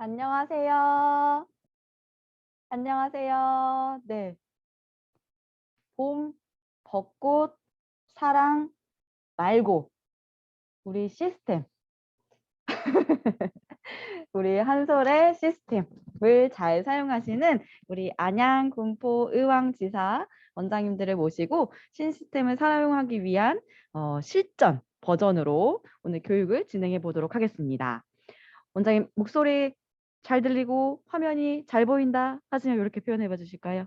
안녕하세요. 안녕하세요. 네. 봄, 벚꽃, 사랑, 말고, 우리 시스템, 우리 한솔의 시스템을 잘 사용하시는 우리 안양, 군포, 의왕지사 원장님들을 모시고 신시스템을 사용하기 위한 실전 버전으로 오늘 교육을 진행해 보도록 하겠습니다. 원장님, 목소리 잘 들리고 화면이 잘 보인다 하시면 이렇게 표현해 봐 주실까요?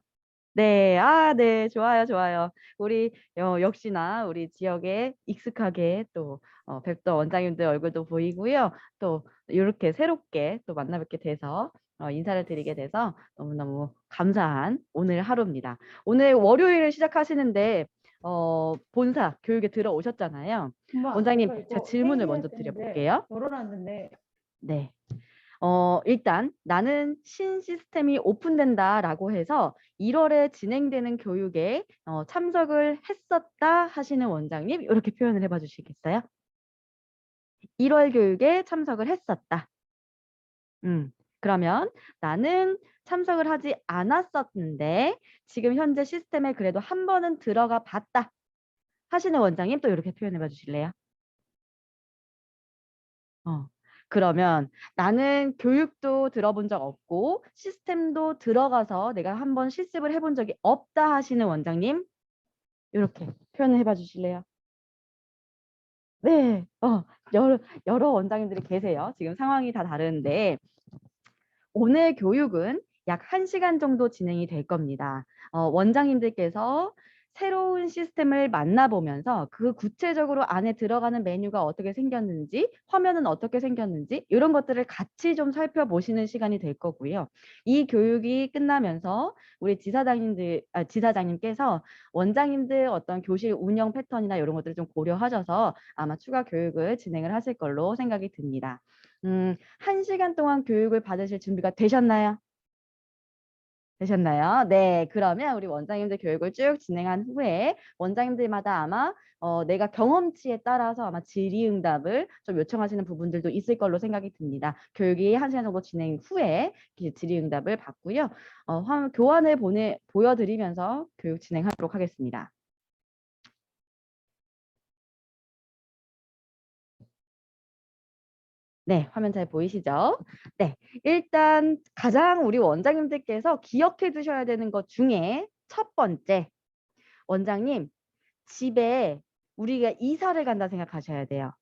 네. 네. 좋아요, 좋아요. 우리 역시나 우리 지역에 익숙하게 또 뵙던 원장님들 얼굴도 보이고요. 또 요렇게 새롭게 또 만나 뵙게 돼서 인사를 드리게 돼서 너무너무 감사한 오늘 하루입니다. 오늘 월요일을 시작하시는데 본사 교육에 들어오셨잖아요. 엄마, 원장님, 저 제가 이거 질문을 회의해야 먼저 되는데 드려볼게요. 열어놨는데 네. 일단 나는 신시스템이 오픈된다라고 해서 1월에 진행되는 교육에 참석을 했었다 하시는 원장님 이렇게 표현을 해봐 주시겠어요? 1월 교육에 참석을 했었다. 그러면 나는 참석을 하지 않았었는데 지금 현재 시스템에 그래도 한 번은 들어가 봤다 하시는 원장님 또 이렇게 표현해 봐 주실래요? 어. 그러면 나는 교육도 들어본 적 없고 시스템도 들어가서 내가 한번 실습을 해본 적이 없다 하시는 원장님 이렇게 표현을 해봐 주실래요? 네, 여러 원장님들이 계세요. 지금 상황이 다 다른데 오늘 교육은 약 1시간 정도 진행이 될 겁니다. 원장님들께서 새로운 시스템을 만나보면서 그 구체적으로 안에 들어가는 메뉴가 어떻게 생겼는지, 화면은 어떻게 생겼는지 이런 것들을 같이 좀 살펴보시는 시간이 될 거고요. 이 교육이 끝나면서 우리 지사장님께서 원장님들 어떤 교실 운영 패턴이나 이런 것들을 좀 고려하셔서 아마 추가 교육을 진행을 하실 걸로 생각이 듭니다. 1시간 동안 교육을 받으실 준비가 되셨나요? 되셨나요? 네, 그러면 우리 원장님들 교육을 쭉 진행한 후에 원장님들마다 아마 내가 경험치에 따라서 아마 질의응답을 좀 요청하시는 부분들도 있을 걸로 생각이 듭니다. 교육이 1시간 정도 진행 후에 질의응답을 받고요. 교환을 보여드리면서 교육 진행하도록 하겠습니다. 네, 화면 잘 보이시죠? 네, 일단 가장 우리 원장님들께서 기억해 두셔야 되는 것 중에 첫 번째, 원장님, 집에 우리가 이사를 간다 생각하셔야 돼요.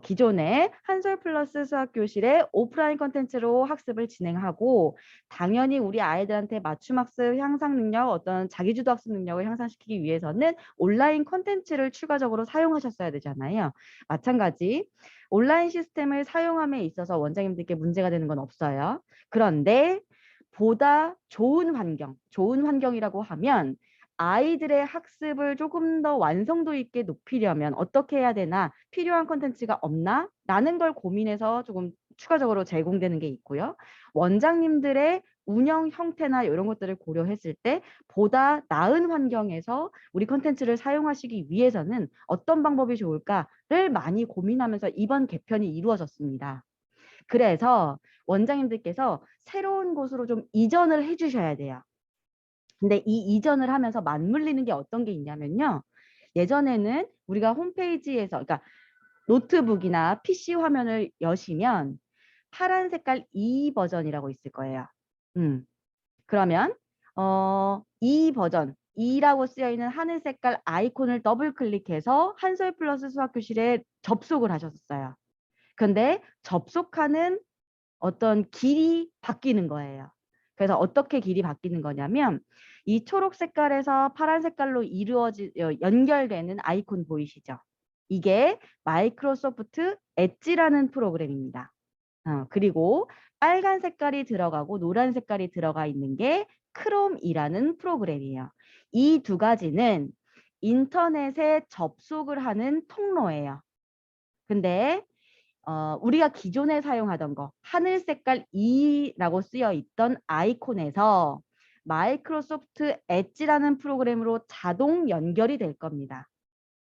기존에 한솔 플러스 수학 교실에 오프라인 컨텐츠로 학습을 진행하고 당연히 우리 아이들한테 맞춤 학습 향상 능력, 어떤 자기주도 학습 능력을 향상시키기 위해서는 온라인 컨텐츠를 추가적으로 사용하셨어야 되잖아요. 마찬가지 온라인 시스템을 사용함에 있어서 원장님들께 문제가 되는 건 없어요. 그런데 보다 좋은 환경이라고 하면 아이들의 학습을 조금 더 완성도 있게 높이려면 어떻게 해야 되나, 필요한 콘텐츠가 없나? 라는 걸 고민해서 조금 추가적으로 제공되는 게 있고요. 원장님들의 운영 형태나 이런 것들을 고려했을 때 보다 나은 환경에서 우리 콘텐츠를 사용하시기 위해서는 어떤 방법이 좋을까를 많이 고민하면서 이번 개편이 이루어졌습니다. 그래서 원장님들께서 새로운 곳으로 좀 이전을 해주셔야 돼요. 근데 이 이전을 하면서 맞물리는 게 어떤 게 있냐면요. 예전에는 우리가 홈페이지에서, 그러니까 노트북이나 PC 화면을 여시면 파란 색깔 E 버전이라고 있을 거예요. 그러면 E 버전, E라고 쓰여 있는 하늘 색깔 아이콘을 더블 클릭해서 한솔 플러스 수학 교실에 접속을 하셨어요. 근데 접속하는 어떤 길이 바뀌는 거예요. 그래서 어떻게 길이 바뀌는 거냐면 이 초록 색깔에서 파란 색깔로 연결되는 아이콘 보이시죠? 이게 마이크로소프트 엣지라는 프로그램입니다. 그리고 빨간 색깔이 들어가고 노란 색깔이 들어가 있는 게 크롬이라는 프로그램이에요. 이 두 가지는 인터넷에 접속을 하는 통로예요. 근데 우리가 기존에 사용하던 거 하늘 색깔 E라고 쓰여 있던 아이콘에서 마이크로소프트 엣지라는 프로그램으로 자동 연결이 될 겁니다.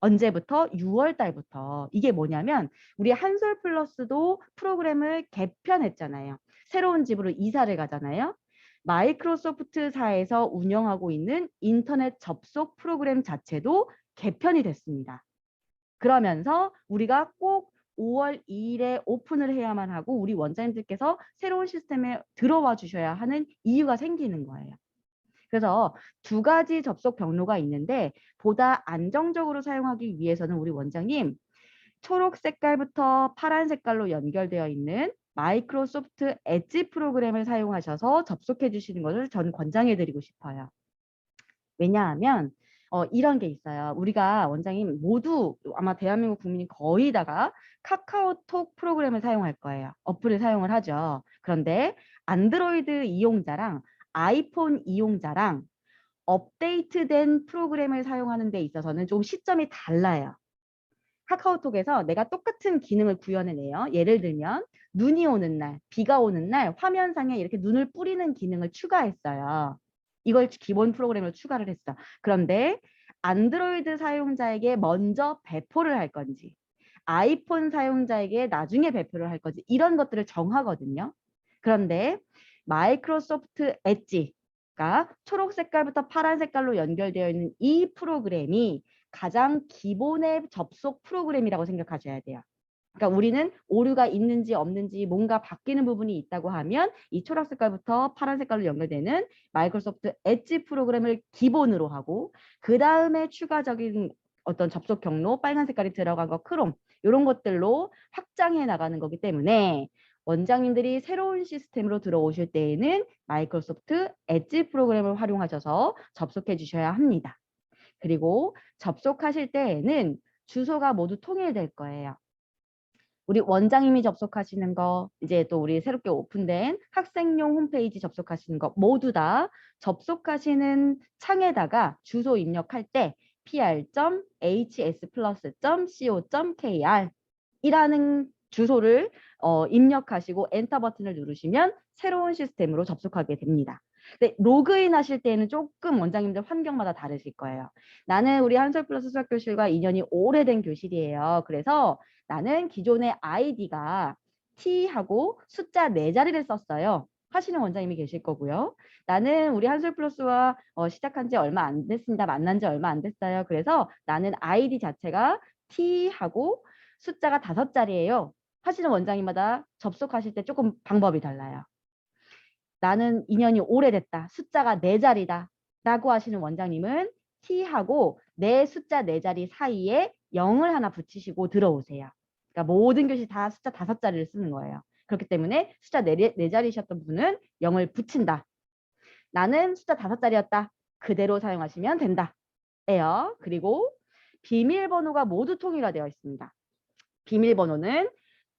언제부터? 6월 달부터. 이게 뭐냐면 우리 한솔 플러스도 프로그램을 개편했잖아요. 새로운 집으로 이사를 가잖아요. 마이크로소프트사에서 운영하고 있는 인터넷 접속 프로그램 자체도 개편이 됐습니다. 그러면서 우리가 꼭 5월 2일에 오픈을 해야만 하고 우리 원장님들께서 새로운 시스템에 들어와 주셔야 하는 이유가 생기는 거예요. 그래서 두 가지 접속 경로가 있는데 보다 안정적으로 사용하기 위해서는 우리 원장님 초록 색깔부터 파란 색깔로 연결되어 있는 마이크로소프트 엣지 프로그램을 사용하셔서 접속해 주시는 것을 전 권장해 드리고 싶어요. 왜냐하면 이런 게 있어요. 우리가 원장님 모두 아마 대한민국 국민이 거의 다가 카카오톡 프로그램을 사용할 거예요. 어플을 사용을 하죠. 그런데 안드로이드 이용자랑 아이폰 이용자랑 업데이트된 프로그램을 사용하는 데 있어서는 좀 시점이 달라요. 카카오톡에서 내가 똑같은 기능을 구현해내요. 예를 들면 눈이 오는 날, 비가 오는 날 화면상에 이렇게 눈을 뿌리는 기능을 추가했어요. 이걸 기본 프로그램으로 추가를 했어. 그런데 안드로이드 사용자에게 먼저 배포를 할 건지 아이폰 사용자에게 나중에 배포를 할 건지 이런 것들을 정하거든요. 그런데 마이크로소프트 엣지가 초록 색깔부터 파란 색깔로 연결되어 있는 이 프로그램이 가장 기본의 접속 프로그램이라고 생각하셔야 돼요. 그러니까 우리는 오류가 있는지 없는지 뭔가 바뀌는 부분이 있다고 하면 이 초록 색깔부터 파란 색깔로 연결되는 마이크로소프트 엣지 프로그램을 기본으로 하고 그 다음에 추가적인 어떤 접속 경로 빨간 색깔이 들어간 거 크롬 이런 것들로 확장해 나가는 거기 때문에 원장님들이 새로운 시스템으로 들어오실 때에는 마이크로소프트 엣지 프로그램을 활용하셔서 접속해 주셔야 합니다. 그리고 접속하실 때에는 주소가 모두 통일될 거예요. 우리 원장님이 접속하시는 거, 이제 또 우리 새롭게 오픈된 학생용 홈페이지 접속하시는 거 모두 다 접속하시는 창에다가 주소 입력할 때 pr.hsplus.co.kr 이라는 주소를 입력하시고 엔터 버튼을 누르시면 새로운 시스템으로 접속하게 됩니다. 근데 로그인 하실 때는 조금 원장님들 환경마다 다르실 거예요. 나는 우리 한솔플러스 수학교실과 인연이 오래된 교실이에요. 그래서 나는 기존의 아이디가 T하고 숫자 4자리를 썼어요. 하시는 원장님이 계실 거고요. 나는 우리 한솔플러스와 시작한 지 얼마 안 됐습니다. 만난 지 얼마 안 됐어요. 그래서 나는 아이디 자체가 T하고 숫자가 5자리예요. 하시는 원장님마다 접속하실 때 조금 방법이 달라요. 나는 인연이 오래됐다. 숫자가 4자리다. 라고 하시는 원장님은 T하고 내 숫자 4자리 사이에 0을 하나 붙이시고 들어오세요. 그러니까 모든 교시 다 숫자 5자리를 쓰는 거예요. 그렇기 때문에 숫자 4자리셨던 분은 0을 붙인다. 나는 숫자 5자리였다. 그대로 사용하시면 된다. 예요. 그리고 비밀번호가 모두 통일화되어 있습니다. 비밀번호는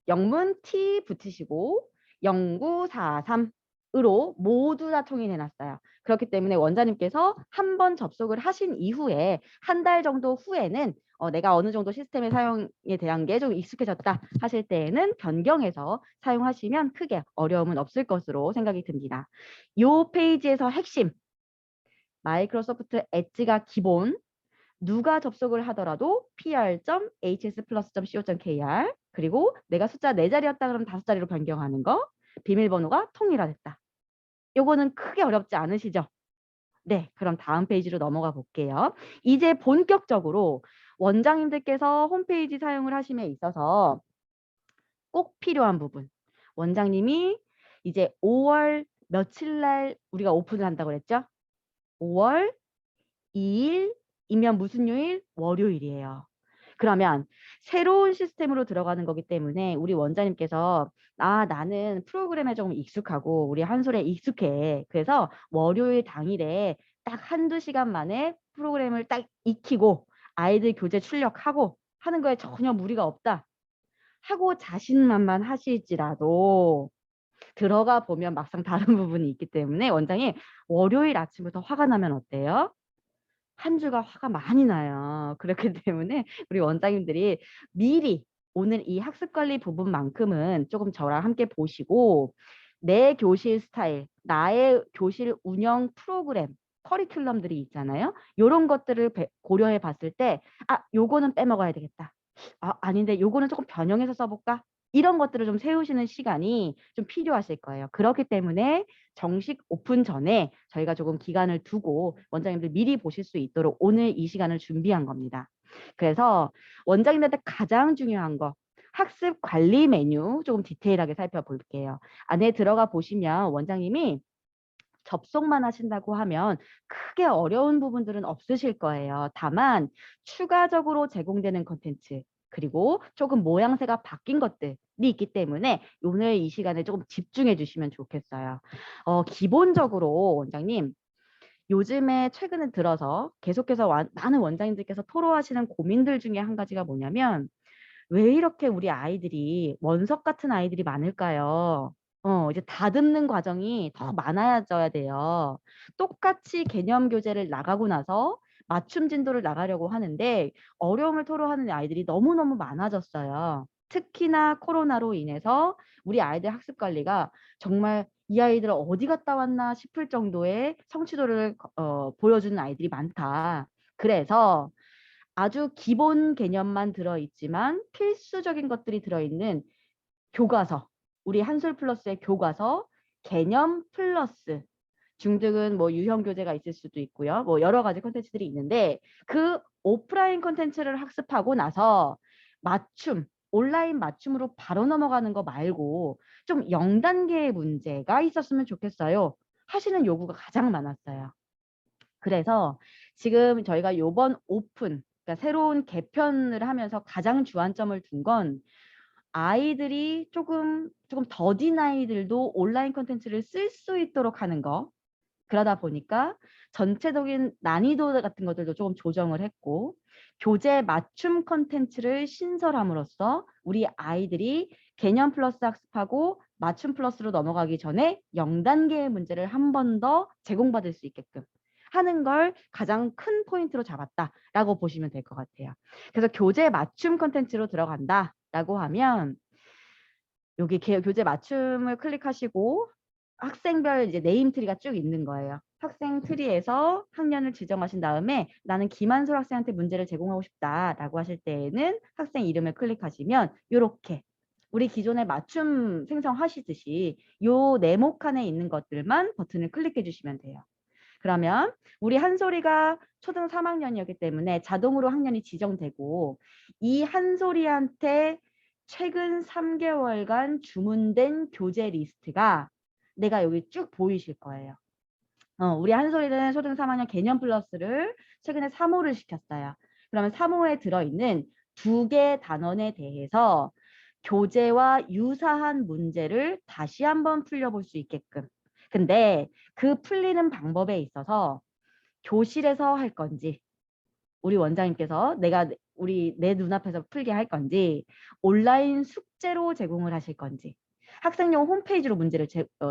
영문 T 붙이시고 0943으로 모두 다 통일해 놨어요. 그렇기 때문에 원장님께서 한 번 접속을 하신 이후에 한 달 정도 후에는 내가 어느 정도 시스템의 사용에 대한 게 좀 익숙해졌다 하실 때에는 변경해서 사용하시면 크게 어려움은 없을 것으로 생각이 듭니다. 이 페이지에서 핵심 마이크로소프트 엣지가 기본 누가 접속을 하더라도 pr.hsplus.co.kr 그리고 내가 숫자 4자리였다 그러면 5자리로 변경하는 거 비밀번호가 통일화됐다. 요거는 크게 어렵지 않으시죠? 네, 그럼 다음 페이지로 넘어가 볼게요. 이제 본격적으로 원장님들께서 홈페이지 사용을 하심에 있어서 꼭 필요한 부분. 원장님이 이제 5월 며칠 날 우리가 오픈을 한다고 그랬죠? 5월 2일이면 무슨 요일? 월요일이에요. 그러면 새로운 시스템으로 들어가는 거기 때문에 우리 원장님께서 나는 프로그램에 조금 익숙하고 우리 한솔에 익숙해. 그래서 월요일 당일에 딱 1~2시간 만에 프로그램을 딱 익히고 아이들 교재 출력하고 하는 거에 전혀 무리가 없다 하고 자신만만 하실지라도 들어가 보면 막상 다른 부분이 있기 때문에 원장님 월요일 아침부터 화가 나면 어때요? 한 주가 화가 많이 나요. 그렇기 때문에 우리 원장님들이 미리 오늘 이 학습관리 부분만큼은 조금 저랑 함께 보시고 내 교실 스타일, 나의 교실 운영 프로그램, 커리큘럼들이 있잖아요. 요런 것들을 고려해 봤을 때 요거는 빼먹어야 되겠다. 아닌데 요거는 조금 변형해서 써볼까? 이런 것들을 좀 세우시는 시간이 좀 필요하실 거예요. 그렇기 때문에 정식 오픈 전에 저희가 조금 기간을 두고 원장님들 미리 보실 수 있도록 오늘 이 시간을 준비한 겁니다. 그래서 원장님들한테 가장 중요한 거 학습 관리 메뉴 조금 디테일하게 살펴볼게요. 안에 들어가 보시면 원장님이 접속만 하신다고 하면 크게 어려운 부분들은 없으실 거예요. 다만 추가적으로 제공되는 컨텐츠 그리고 조금 모양새가 바뀐 것들이 있기 때문에 오늘 이 시간에 조금 집중해 주시면 좋겠어요. 기본적으로 원장님 요즘에 최근에 들어서 계속해서 많은 원장님들께서 토로하시는 고민들 중에 한 가지가 뭐냐면 왜 이렇게 우리 아이들이 원석 같은 아이들이 많을까요? 이제 다듬는 과정이 더 많아져야 돼요. 똑같이 개념 교재를 나가고 나서 맞춤 진도를 나가려고 하는데 어려움을 토로하는 아이들이 너무너무 많아졌어요. 특히나 코로나로 인해서 우리 아이들 학습 관리가 정말 이 아이들 어디 갔다 왔나 싶을 정도의 성취도를 보여주는 아이들이 많다. 그래서 아주 기본 개념만 들어있지만 필수적인 것들이 들어있는 교과서, 우리 한솔 플러스의 교과서, 개념 플러스 중등은 뭐 유형 교재가 있을 수도 있고요. 뭐 여러 가지 콘텐츠들이 있는데 그 오프라인 콘텐츠를 학습하고 나서 맞춤, 온라인 맞춤으로 바로 넘어가는 거 말고 좀 0단계의 문제가 있었으면 좋겠어요. 하시는 요구가 가장 많았어요. 그래서 지금 저희가 요번 오픈, 그러니까 새로운 개편을 하면서 가장 주안점을 둔 건 아이들이 조금 더딘 아이들도 온라인 콘텐츠를 쓸 수 있도록 하는 거. 그러다 보니까 전체적인 난이도 같은 것들도 조금 조정을 했고 교재 맞춤 콘텐츠를 신설함으로써 우리 아이들이 개념 플러스 학습하고 맞춤 플러스로 넘어가기 전에 0단계의 문제를 한 번 더 제공받을 수 있게끔 하는 걸 가장 큰 포인트로 잡았다라고 보시면 될 것 같아요. 그래서 교재 맞춤 콘텐츠로 들어간다라고 하면 여기 교재 맞춤을 클릭하시고 학생별 이제 네임트리가 쭉 있는 거예요. 학생 트리에서 학년을 지정하신 다음에 나는 김한솔 학생한테 문제를 제공하고 싶다라고 하실 때에는 학생 이름을 클릭하시면 이렇게 우리 기존에 맞춤 생성하시듯이 요 네모 칸에 있는 것들만 버튼을 클릭해 주시면 돼요. 그러면 우리 한솔이가 초등 3학년이었기 때문에 자동으로 학년이 지정되고 이 한솔이한테 최근 3개월간 주문된 교재 리스트가 내가 여기 쭉 보이실 거예요. 우리 한솔이는 초등 3학년 개념 플러스를 최근에 3호를 시켰어요. 그러면 3호에 들어있는 2개 단원에 대해서 교재와 유사한 문제를 다시 한번 풀려볼 수 있게끔. 근데 그 풀리는 방법에 있어서 교실에서 할 건지 우리 원장님께서 내 눈앞에서 풀게 할 건지 온라인 숙제로 제공을 하실 건지 학생용 홈페이지로 문제를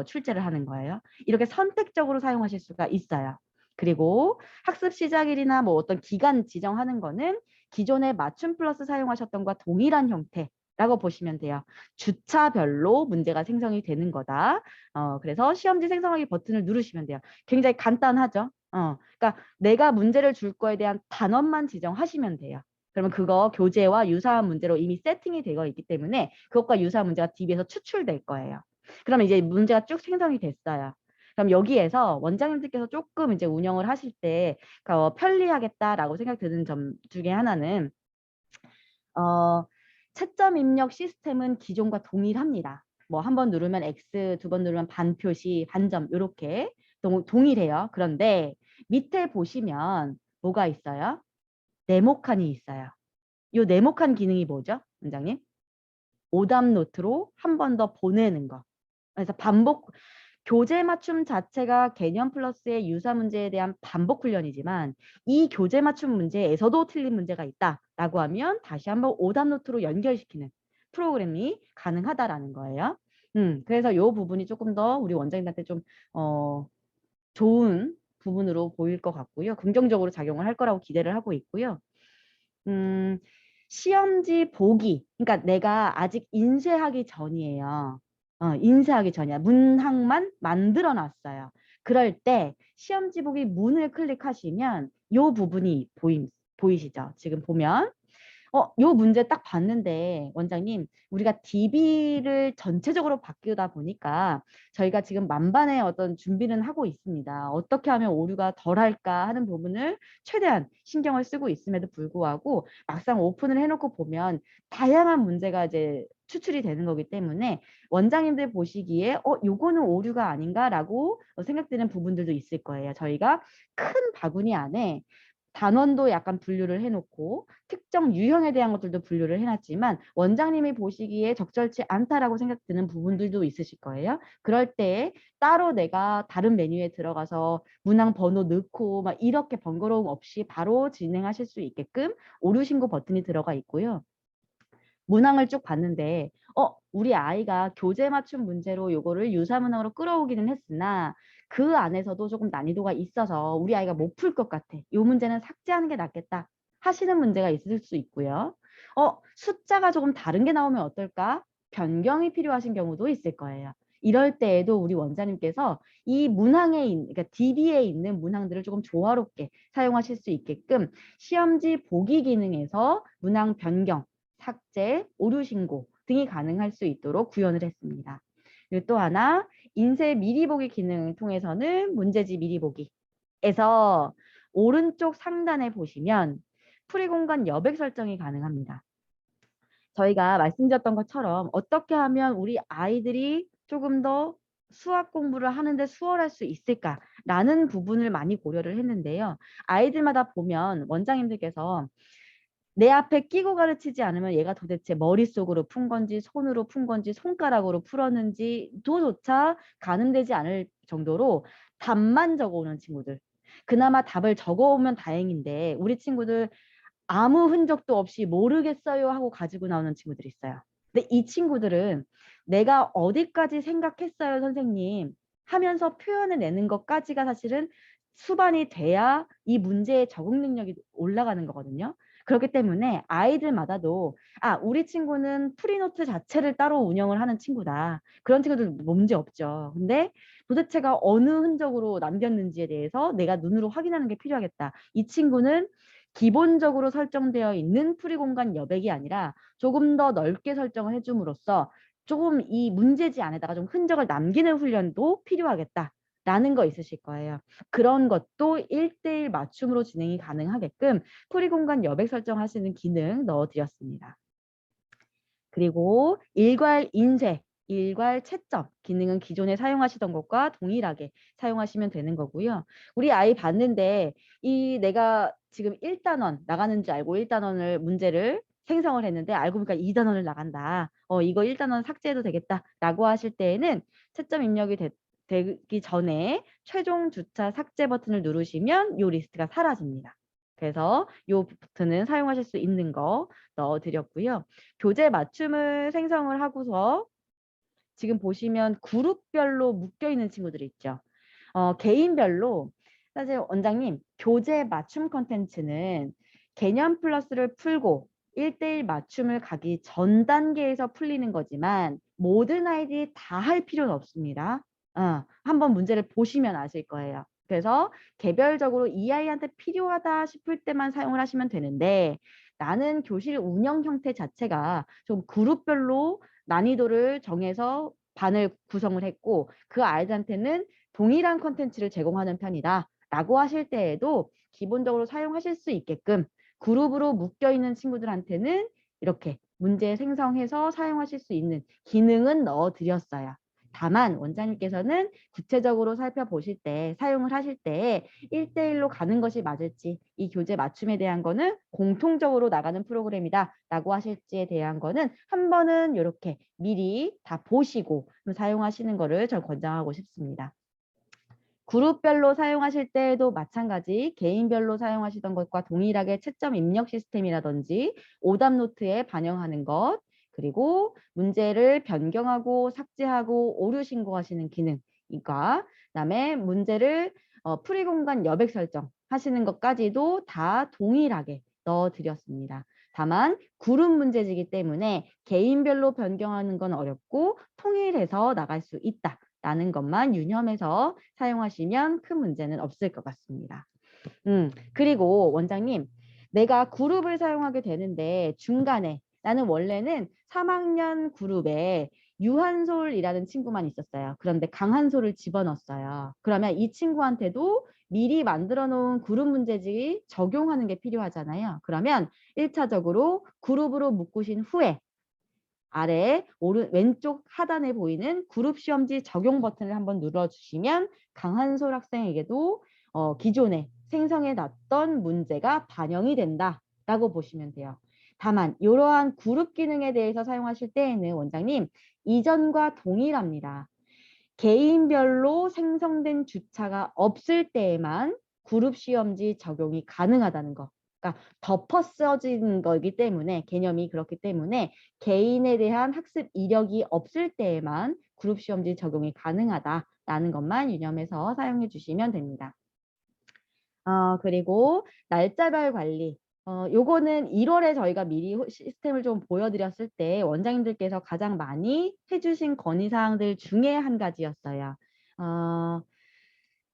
출제를 하는 거예요. 이렇게 선택적으로 사용하실 수가 있어요. 그리고 학습 시작일이나 뭐 어떤 기간 지정하는 거는 기존에 맞춤 플러스 사용하셨던 것과 동일한 형태라고 보시면 돼요. 주차별로 문제가 생성이 되는 거다. 그래서 시험지 생성하기 버튼을 누르시면 돼요. 굉장히 간단하죠. 그러니까 내가 문제를 줄 거에 대한 단원만 지정하시면 돼요. 그러면 그거 교재와 유사한 문제로 이미 세팅이 되어 있기 때문에 그것과 유사한 문제가 DB에서 추출될 거예요. 그러면 이제 문제가 쭉 생성이 됐어요. 그럼 여기에서 원장님들께서 조금 이제 운영을 하실 때 편리하겠다라고 생각드는 점 중에 하나는 채점 입력 시스템은 기존과 동일합니다. 뭐 한 번 누르면 X, 두 번 누르면 반 표시, 반점 이렇게 동일해요. 그런데 밑에 보시면 뭐가 있어요? 네모칸이 있어요. 이 네모칸 기능이 뭐죠, 원장님? 오답 노트로 한 번 더 보내는 거. 그래서 반복 교재 맞춤 자체가 개념 플러스의 유사 문제에 대한 반복 훈련이지만 이 교재 맞춤 문제에서도 틀린 문제가 있다라고 하면 다시 한번 오답 노트로 연결시키는 프로그램이 가능하다라는 거예요. 그래서 이 부분이 조금 더 우리 원장님한테 좀 좋은 부분으로 보일 것 같고요. 긍정적으로 작용을 할 거라고 기대를 하고 있고요. 시험지 보기. 그러니까 내가 아직 인쇄하기 전이에요. 인쇄하기 전이야. 문항만 만들어 놨어요. 그럴 때 시험지 보기 문을 클릭하시면 이 부분이 보이시죠? 지금 보면 요 문제 딱 봤는데 원장님 우리가 DB를 전체적으로 바뀌다 보니까 저희가 지금 만반의 어떤 준비는 하고 있습니다. 어떻게 하면 오류가 덜할까 하는 부분을 최대한 신경을 쓰고 있음에도 불구하고 막상 오픈을 해놓고 보면 다양한 문제가 이제 추출이 되는 거기 때문에 원장님들 보시기에 요거는 오류가 아닌가라고 생각되는 부분들도 있을 거예요. 저희가 큰 바구니 안에 단원도 약간 분류를 해놓고 특정 유형에 대한 것들도 분류를 해놨지만 원장님이 보시기에 적절치 않다라고 생각드는 부분들도 있으실 거예요. 그럴 때 따로 내가 다른 메뉴에 들어가서 문항 번호 넣고 막 이렇게 번거로움 없이 바로 진행하실 수 있게끔 오류 신고 버튼이 들어가 있고요. 문항을 쭉 봤는데 우리 아이가 교재 맞춤 문제로 요거를 유사 문항으로 끌어오기는 했으나 그 안에서도 조금 난이도가 있어서 우리 아이가 못 풀 것 같아. 요 문제는 삭제하는 게 낫겠다 하시는 문제가 있을 수 있고요. 숫자가 조금 다른 게 나오면 어떨까? 변경이 필요하신 경우도 있을 거예요. 이럴 때에도 우리 원장님께서 이 문항에 그러니까 DB에 있는 문항들을 조금 조화롭게 사용하실 수 있게끔 시험지 보기 기능에서 문항 변경, 삭제, 오류 신고 등이 가능할 수 있도록 구현을 했습니다. 그리고 또 하나 인쇄 미리 보기 기능을 통해서는 문제지 미리 보기에서 오른쪽 상단에 보시면 풀이 공간 여백 설정이 가능합니다. 저희가 말씀드렸던 것처럼 어떻게 하면 우리 아이들이 조금 더 수학 공부를 하는데 수월할 수 있을까라는 부분을 많이 고려를 했는데요. 아이들마다 보면 원장님들께서 내 앞에 끼고 가르치지 않으면 얘가 도대체 머릿속으로 푼 건지 손으로 푼 건지 손가락으로 풀었는지도조차 가늠되지 않을 정도로 답만 적어오는 친구들. 그나마 답을 적어오면 다행인데 우리 친구들 아무 흔적도 없이 모르겠어요 하고 가지고 나오는 친구들이 있어요. 근데 이 친구들은 내가 어디까지 생각했어요 선생님 하면서 표현을 내는 것까지가 사실은 수반이 돼야 이 문제의 적응 능력이 올라가는 거거든요. 그렇기 때문에 아이들마다도 우리 친구는 프리노트 자체를 따로 운영을 하는 친구다. 그런 친구들 문제 없죠. 근데 도대체가 어느 흔적으로 남겼는지에 대해서 내가 눈으로 확인하는 게 필요하겠다. 이 친구는 기본적으로 설정되어 있는 풀이 공간 여백이 아니라 조금 더 넓게 설정을 해줌으로써 조금 이 문제지 안에다가 좀 흔적을 남기는 훈련도 필요하겠다라는 거 있으실 거예요. 그런 것도 1:1 맞춤으로 진행이 가능하게끔 풀이 공간 여백 설정하시는 기능 넣어드렸습니다. 그리고 일괄 인쇄, 일괄 채점 기능은 기존에 사용하시던 것과 동일하게 사용하시면 되는 거고요. 우리 아이 봤는데 내가 지금 1단원 나가는 줄 알고 1단원을 문제를 생성을 했는데 알고 보니까 2단원을 나간다. 이거 1단원 삭제해도 되겠다라고 하실 때에는 채점 입력이 되기 전에 최종 주차 삭제 버튼을 누르시면 이 리스트가 사라집니다. 그래서 이 버튼은 사용하실 수 있는 거 넣어드렸고요. 교재 맞춤을 생성을 하고서 지금 보시면 그룹별로 묶여있는 친구들이 있죠. 개인별로 사실 원장님 교재 맞춤 컨텐츠는 개념 플러스를 풀고 1:1 맞춤을 가기 전 단계에서 풀리는 거지만 모든 아이들이 다 할 필요는 없습니다. 한번 문제를 보시면 아실 거예요. 그래서 개별적으로 이 아이한테 필요하다 싶을 때만 사용을 하시면 되는데 나는 교실 운영 형태 자체가 좀 그룹별로 난이도를 정해서 반을 구성을 했고 그 아이들한테는 동일한 컨텐츠를 제공하는 편이다 라고 하실 때에도 기본적으로 사용하실 수 있게끔 그룹으로 묶여있는 친구들한테는 이렇게 문제 생성해서 사용하실 수 있는 기능은 넣어드렸어요. 다만 원장님께서는 구체적으로 살펴보실 때, 사용을 하실 때 1대1로 가는 것이 맞을지, 이 교재 맞춤에 대한 거는 공통적으로 나가는 프로그램이다 라고 하실지에 대한 거는 한 번은 이렇게 미리 다 보시고 사용하시는 거를 전 권장하고 싶습니다. 그룹별로 사용하실 때에도 마찬가지 개인별로 사용하시던 것과 동일하게 채점 입력 시스템이라든지 오답 노트에 반영하는 것, 그리고 문제를 변경하고 삭제하고 오류 신고하시는 기능과 그다음에 문제를 풀이 공간 여백 설정 하시는 것까지도 다 동일하게 넣어드렸습니다. 다만 그룹 문제지기 때문에 개인별로 변경하는 건 어렵고 통일해서 나갈 수 있다. 라는 것만 유념해서 사용하시면 큰 문제는 없을 것 같습니다. 그리고 원장님, 내가 그룹을 사용하게 되는데 중간에 나는 원래는 3학년 그룹에 유한솔이라는 친구만 있었어요. 그런데 강한솔을 집어넣었어요. 그러면 이 친구한테도 미리 만들어 놓은 그룹 문제지 적용하는 게 필요하잖아요. 그러면 1차적으로 그룹으로 묶으신 후에 아래 왼쪽 하단에 보이는 그룹 시험지 적용 버튼을 한번 눌러주시면 강한솔 학생에게도 기존에 생성해 놨던 문제가 반영이 된다라고 보시면 돼요. 다만 이러한 그룹 기능에 대해서 사용하실 때에는 원장님 이전과 동일합니다. 개인별로 생성된 주차가 없을 때에만 그룹 시험지 적용이 가능하다는 거. 그러니까 덮어 써진 거기 때문에 개념이 그렇기 때문에 개인에 대한 학습 이력이 없을 때에만 그룹 시험지 적용이 가능하다라는 것만 유념해서 사용해 주시면 됩니다. 그리고 날짜별 관리. 요거는 1월에 저희가 미리 시스템을 좀 보여드렸을 때 원장님들께서 가장 많이 해주신 건의사항들 중에 한 가지였어요.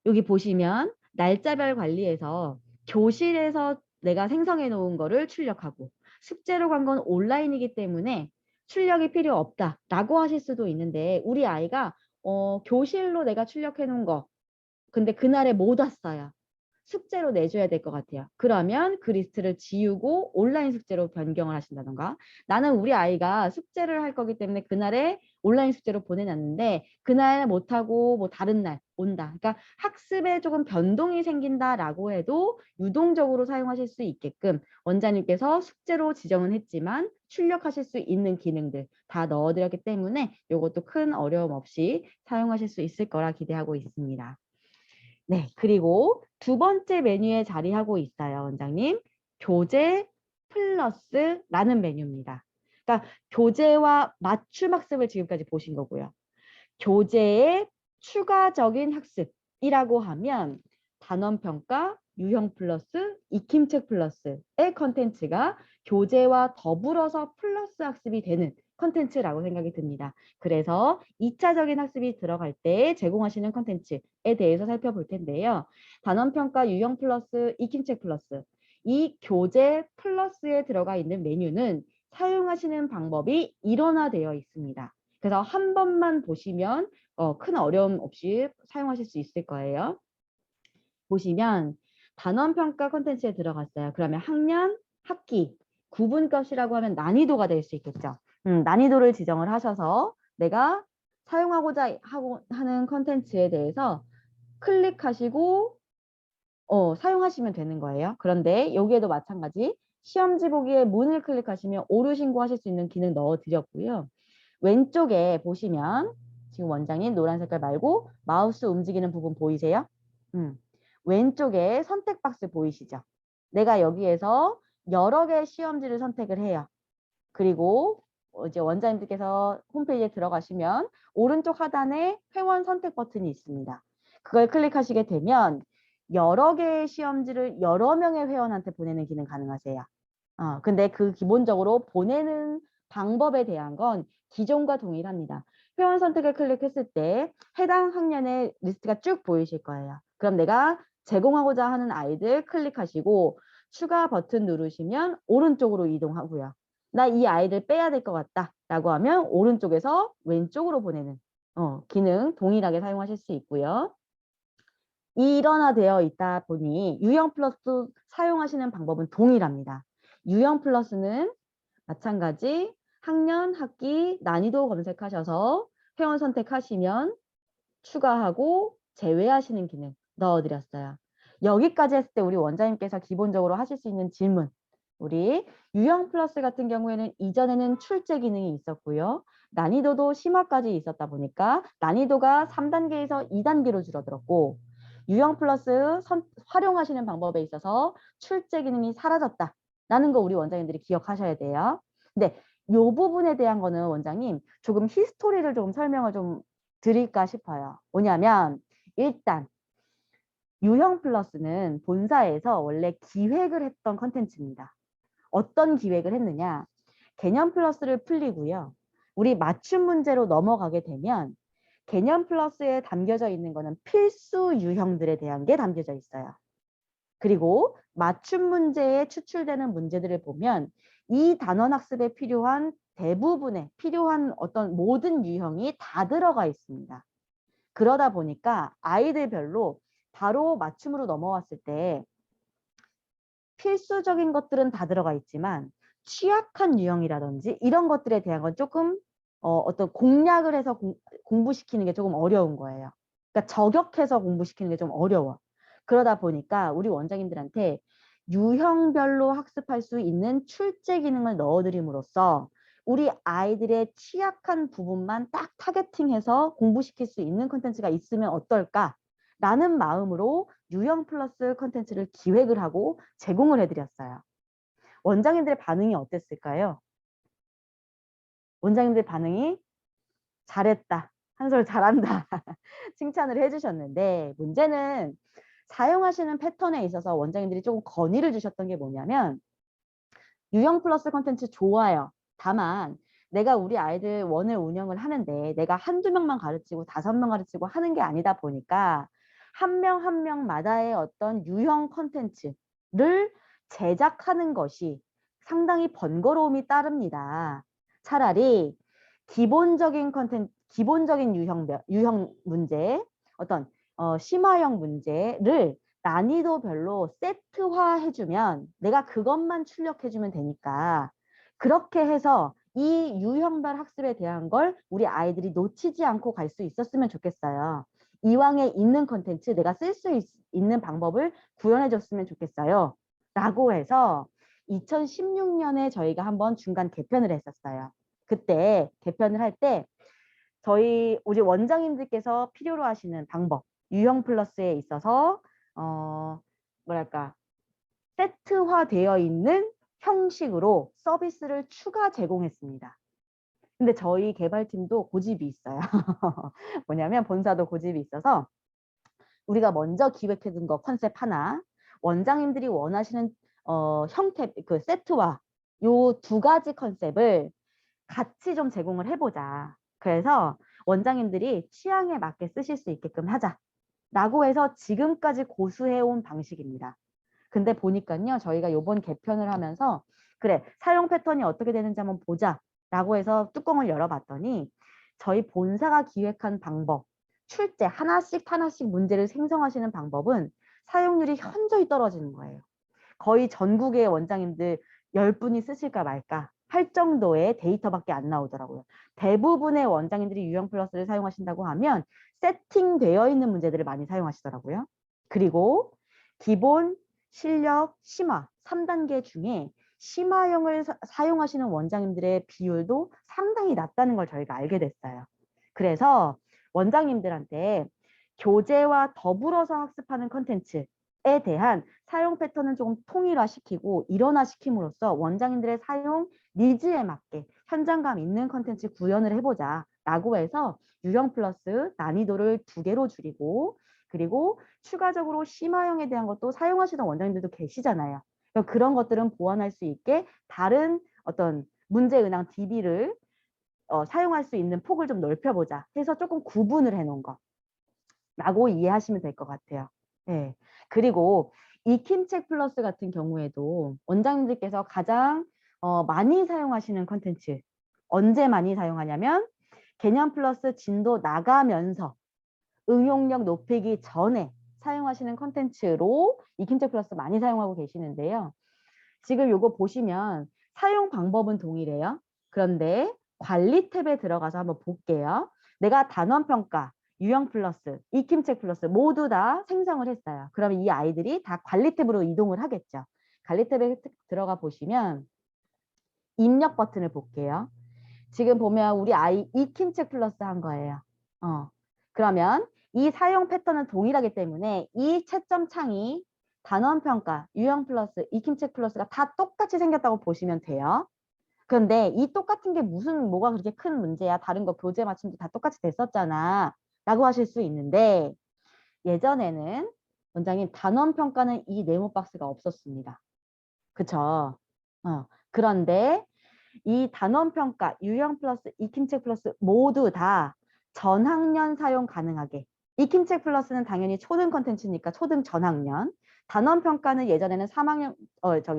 여기 보시면 날짜별 관리에서 교실에서 내가 생성해 놓은 거를 출력하고 숙제로 간 건 온라인이기 때문에 출력이 필요 없다라고 하실 수도 있는데 우리 아이가 교실로 내가 출력해 놓은 거 근데 그날에 못 왔어요. 숙제로 내줘야 될 것 같아요. 그러면 그 리스트를 지우고 온라인 숙제로 변경을 하신다던가 나는 우리 아이가 숙제를 할 거기 때문에 그날에 온라인 숙제로 보내놨는데 그날 못하고 뭐 다른 날 온다. 그러니까 학습에 조금 변동이 생긴다라고 해도 유동적으로 사용하실 수 있게끔 원장님께서 숙제로 지정은 했지만 출력하실 수 있는 기능들 다 넣어드렸기 때문에 이것도 큰 어려움 없이 사용하실 수 있을 거라 기대하고 있습니다. 네, 그리고 두 번째 메뉴에 자리하고 있어요, 원장님. 교재 플러스라는 메뉴입니다. 그러니까 교재와 맞춤 학습을 지금까지 보신 거고요. 교재의 추가적인 학습이라고 하면 단원평가, 유형 플러스, 익힘책 플러스의 컨텐츠가 교재와 더불어서 플러스 학습이 되는 컨텐츠라고 생각이 듭니다. 그래서 2차적인 학습이 들어갈 때 제공하시는 컨텐츠에 대해서 살펴볼 텐데요. 단원평가, 유형 플러스, 익힘책 플러스 이 교재 플러스에 들어가 있는 메뉴는 사용하시는 방법이 일원화되어 있습니다. 그래서 한 번만 보시면 큰 어려움 없이 사용하실 수 있을 거예요. 보시면 단원평가 콘텐츠에 들어갔어요. 그러면 학년, 학기, 구분값이라고 하면 난이도가 될 수 있겠죠. 난이도를 지정을 하셔서 내가 사용하고자 하는 콘텐츠에 대해서 클릭하시고 사용하시면 되는 거예요. 그런데 여기에도 마찬가지 시험지 보기에 문을 클릭하시면 오류 신고하실 수 있는 기능 넣어드렸고요. 왼쪽에 보시면 지금 원장님 노란 색깔 말고 마우스 움직이는 부분 보이세요? 왼쪽에 선택 박스 보이시죠? 내가 여기에서 여러 개의 시험지를 선택을 해요. 그리고 이제 원장님들께서 홈페이지에 들어가시면 오른쪽 하단에 회원 선택 버튼이 있습니다. 그걸 클릭하시게 되면 여러 개의 시험지를 여러 명의 회원한테 보내는 기능 가능하세요. 근데 그 기본적으로 보내는 방법에 대한 건 기존과 동일합니다. 회원 선택을 클릭했을 때 해당 학년의 리스트가 쭉 보이실 거예요. 그럼 내가 제공하고자 하는 아이들 클릭하시고 추가 버튼 누르시면 오른쪽으로 이동하고요. 나 이 아이들 빼야 될 것 같다 라고 하면 오른쪽에서 왼쪽으로 보내는 기능 동일하게 사용하실 수 있고요. 일원화되어 있다 보니 유형 플러스 사용하시는 방법은 동일합니다. 유형 플러스는 마찬가지 학년, 학기, 난이도 검색하셔서 회원 선택하시면 추가하고 제외하시는 기능 넣어드렸어요. 여기까지 했을 때 우리 원장님께서 기본적으로 하실 수 있는 질문. 우리 유형 플러스 같은 경우에는 이전에는 출제 기능이 있었고요. 난이도도 심화까지 있었다 보니까 난이도가 3단계에서 2단계로 줄어들었고 유형 플러스 활용하시는 방법에 있어서 출제 기능이 사라졌다라는 거 우리 원장님들이 기억하셔야 돼요. 근데 이 부분에 대한 거는 원장님 조금 히스토리를 좀 설명을 좀 드릴까 싶어요. 뭐냐면 일단 유형 플러스는 본사에서 원래 기획을 했던 컨텐츠입니다. 어떤 기획을 했느냐? 개념 플러스를 풀리고요. 우리 맞춤 문제로 넘어가게 되면 개념 플러스에 담겨져 있는 거는 필수 유형들에 대한 게 담겨져 있어요. 그리고 맞춤 문제에 추출되는 문제들을 보면 이 단원 학습에 필요한 대부분의 필요한 어떤 모든 유형이 다 들어가 있습니다. 그러다 보니까 아이들별로 바로 맞춤으로 넘어왔을 때 필수적인 것들은 다 들어가 있지만 취약한 유형이라든지 이런 것들에 대한 건 조금 어떤 공략을 해서 공부시키는 게 조금 어려운 거예요. 그러니까 저격해서 공부시키는 게 좀 어려워. 그러다 보니까 우리 원장님들한테 유형별로 학습할 수 있는 출제 기능을 넣어드림으로써 우리 아이들의 취약한 부분만 딱 타겟팅해서 공부시킬 수 있는 콘텐츠가 있으면 어떨까라는 마음으로 유형 플러스 콘텐츠를 기획을 하고 제공을 해드렸어요. 원장님들의 반응이 어땠을까요? 원장님들 반응이 잘했다. 한솔 잘한다. 칭찬을 해주셨는데 문제는 사용하시는 패턴에 있어서 원장님들이 조금 건의를 주셨던 게 뭐냐면 유형 플러스 콘텐츠 좋아요. 다만 내가 우리 아이들 원을 운영을 하는데 내가 한두 명만 가르치고 5명 가르치고 하는 게 아니다 보니까 한 명 한 명마다의 어떤 유형 콘텐츠를 제작하는 것이 상당히 번거로움이 따릅니다. 차라리 기본적인 기본적인 유형 문제, 어떤 심화형 문제를 난이도별로 세트화 해주면 내가 그것만 출력해주면 되니까 그렇게 해서 이 유형별 학습에 대한 걸 우리 아이들이 놓치지 않고 갈 수 있었으면 좋겠어요. 이왕에 있는 컨텐츠 내가 쓸 수 있는 방법을 구현해 줬으면 좋겠어요. 라고 해서 2016년에 저희가 한번 중간 개편을 했었어요. 그때 개편을 할 때 저희 우리 원장님들께서 필요로 하시는 방법 유형 플러스에 있어서 뭐랄까 세트화되어 있는 형식으로 서비스를 추가 제공했습니다. 근데 저희 개발팀도 고집이 있어요. 뭐냐면 본사도 고집이 있어서 우리가 먼저 기획해둔 거 컨셉 하나 원장님들이 원하시는 형태 그 세트화 요 2가지 컨셉을 같이 좀 제공을 해보자. 그래서 원장님들이 취향에 맞게 쓰실 수 있게끔 하자라고 해서 지금까지 고수해온 방식입니다. 근데 보니까요 저희가 요번 개편을 하면서 그래 사용 패턴이 어떻게 되는지 한번 보자라고 해서 뚜껑을 열어봤더니 저희 본사가 기획한 방법 출제 하나씩 문제를 생성하시는 방법은 사용률이 현저히 떨어지는 거예요. 거의 전국의 원장님들 10분이 쓰실까 말까 할 정도의 데이터밖에 안 나오더라고요. 대부분의 원장님들이 유형 플러스를 사용하신다고 하면 세팅되어 있는 문제들을 많이 사용하시더라고요. 그리고 기본, 실력, 심화 3단계 중에 심화형을 사용하시는 원장님들의 비율도 상당히 낮다는 걸 저희가 알게 됐어요. 그래서 원장님들한테 교재와 더불어서 학습하는 컨텐츠에 대한 사용 패턴은 조금 통일화시키고 일원화시킴으로써 원장님들의 사용 니즈에 맞게 현장감 있는 컨텐츠 구현을 해보자 라고 해서 유형 플러스 난이도를 2개로 줄이고 그리고 추가적으로 심화형에 대한 것도 사용하시던 원장님들도 계시잖아요. 그런 것들은 보완할 수 있게 다른 어떤 문제은행 DB를 사용할 수 있는 폭을 좀 넓혀보자 해서 조금 구분을 해놓은 거라고 이해하시면 될 것 같아요. 네. 그리고 익힘책 플러스 같은 경우에도 원장님들께서 가장 많이 사용하시는 컨텐츠 언제 많이 사용하냐면 개념 플러스 진도 나가면서 응용력 높이기 전에 사용하시는 컨텐츠로 익힘책 플러스 많이 사용하고 계시는데요. 지금 요거 보시면 사용 방법은 동일해요. 그런데 관리 탭에 들어가서 한번 볼게요. 내가 단원평가, 유형 플러스, 익힘책 플러스 모두 다 생성을 했어요. 그러면 이 아이들이 다 관리 탭으로 이동을 하겠죠. 관리 탭에 들어가 보시면 입력 버튼을 볼게요. 지금 보면 우리 아이 익힘책 플러스 한 거예요. 그러면 이 사용 패턴은 동일하기 때문에 이 채점 창이 단원평가, 유형 플러스, 익힘책 플러스가 다 똑같이 생겼다고 보시면 돼요. 그런데 이 똑같은 게 뭐가 그렇게 큰 문제야? 다른 거 교재 맞춤도 다 똑같이 됐었잖아. 라고 하실 수 있는데 예전에는 원장님 단원평가는 이 네모 박스가 없었습니다. 그쵸? 그런데 이 단원평가, 유형 플러스, 익힘책 플러스 모두 다 전학년 사용 가능하게. 익힘책 플러스는 당연히 초등 컨텐츠니까 초등 전학년. 단원평가는 예전에는 3학년,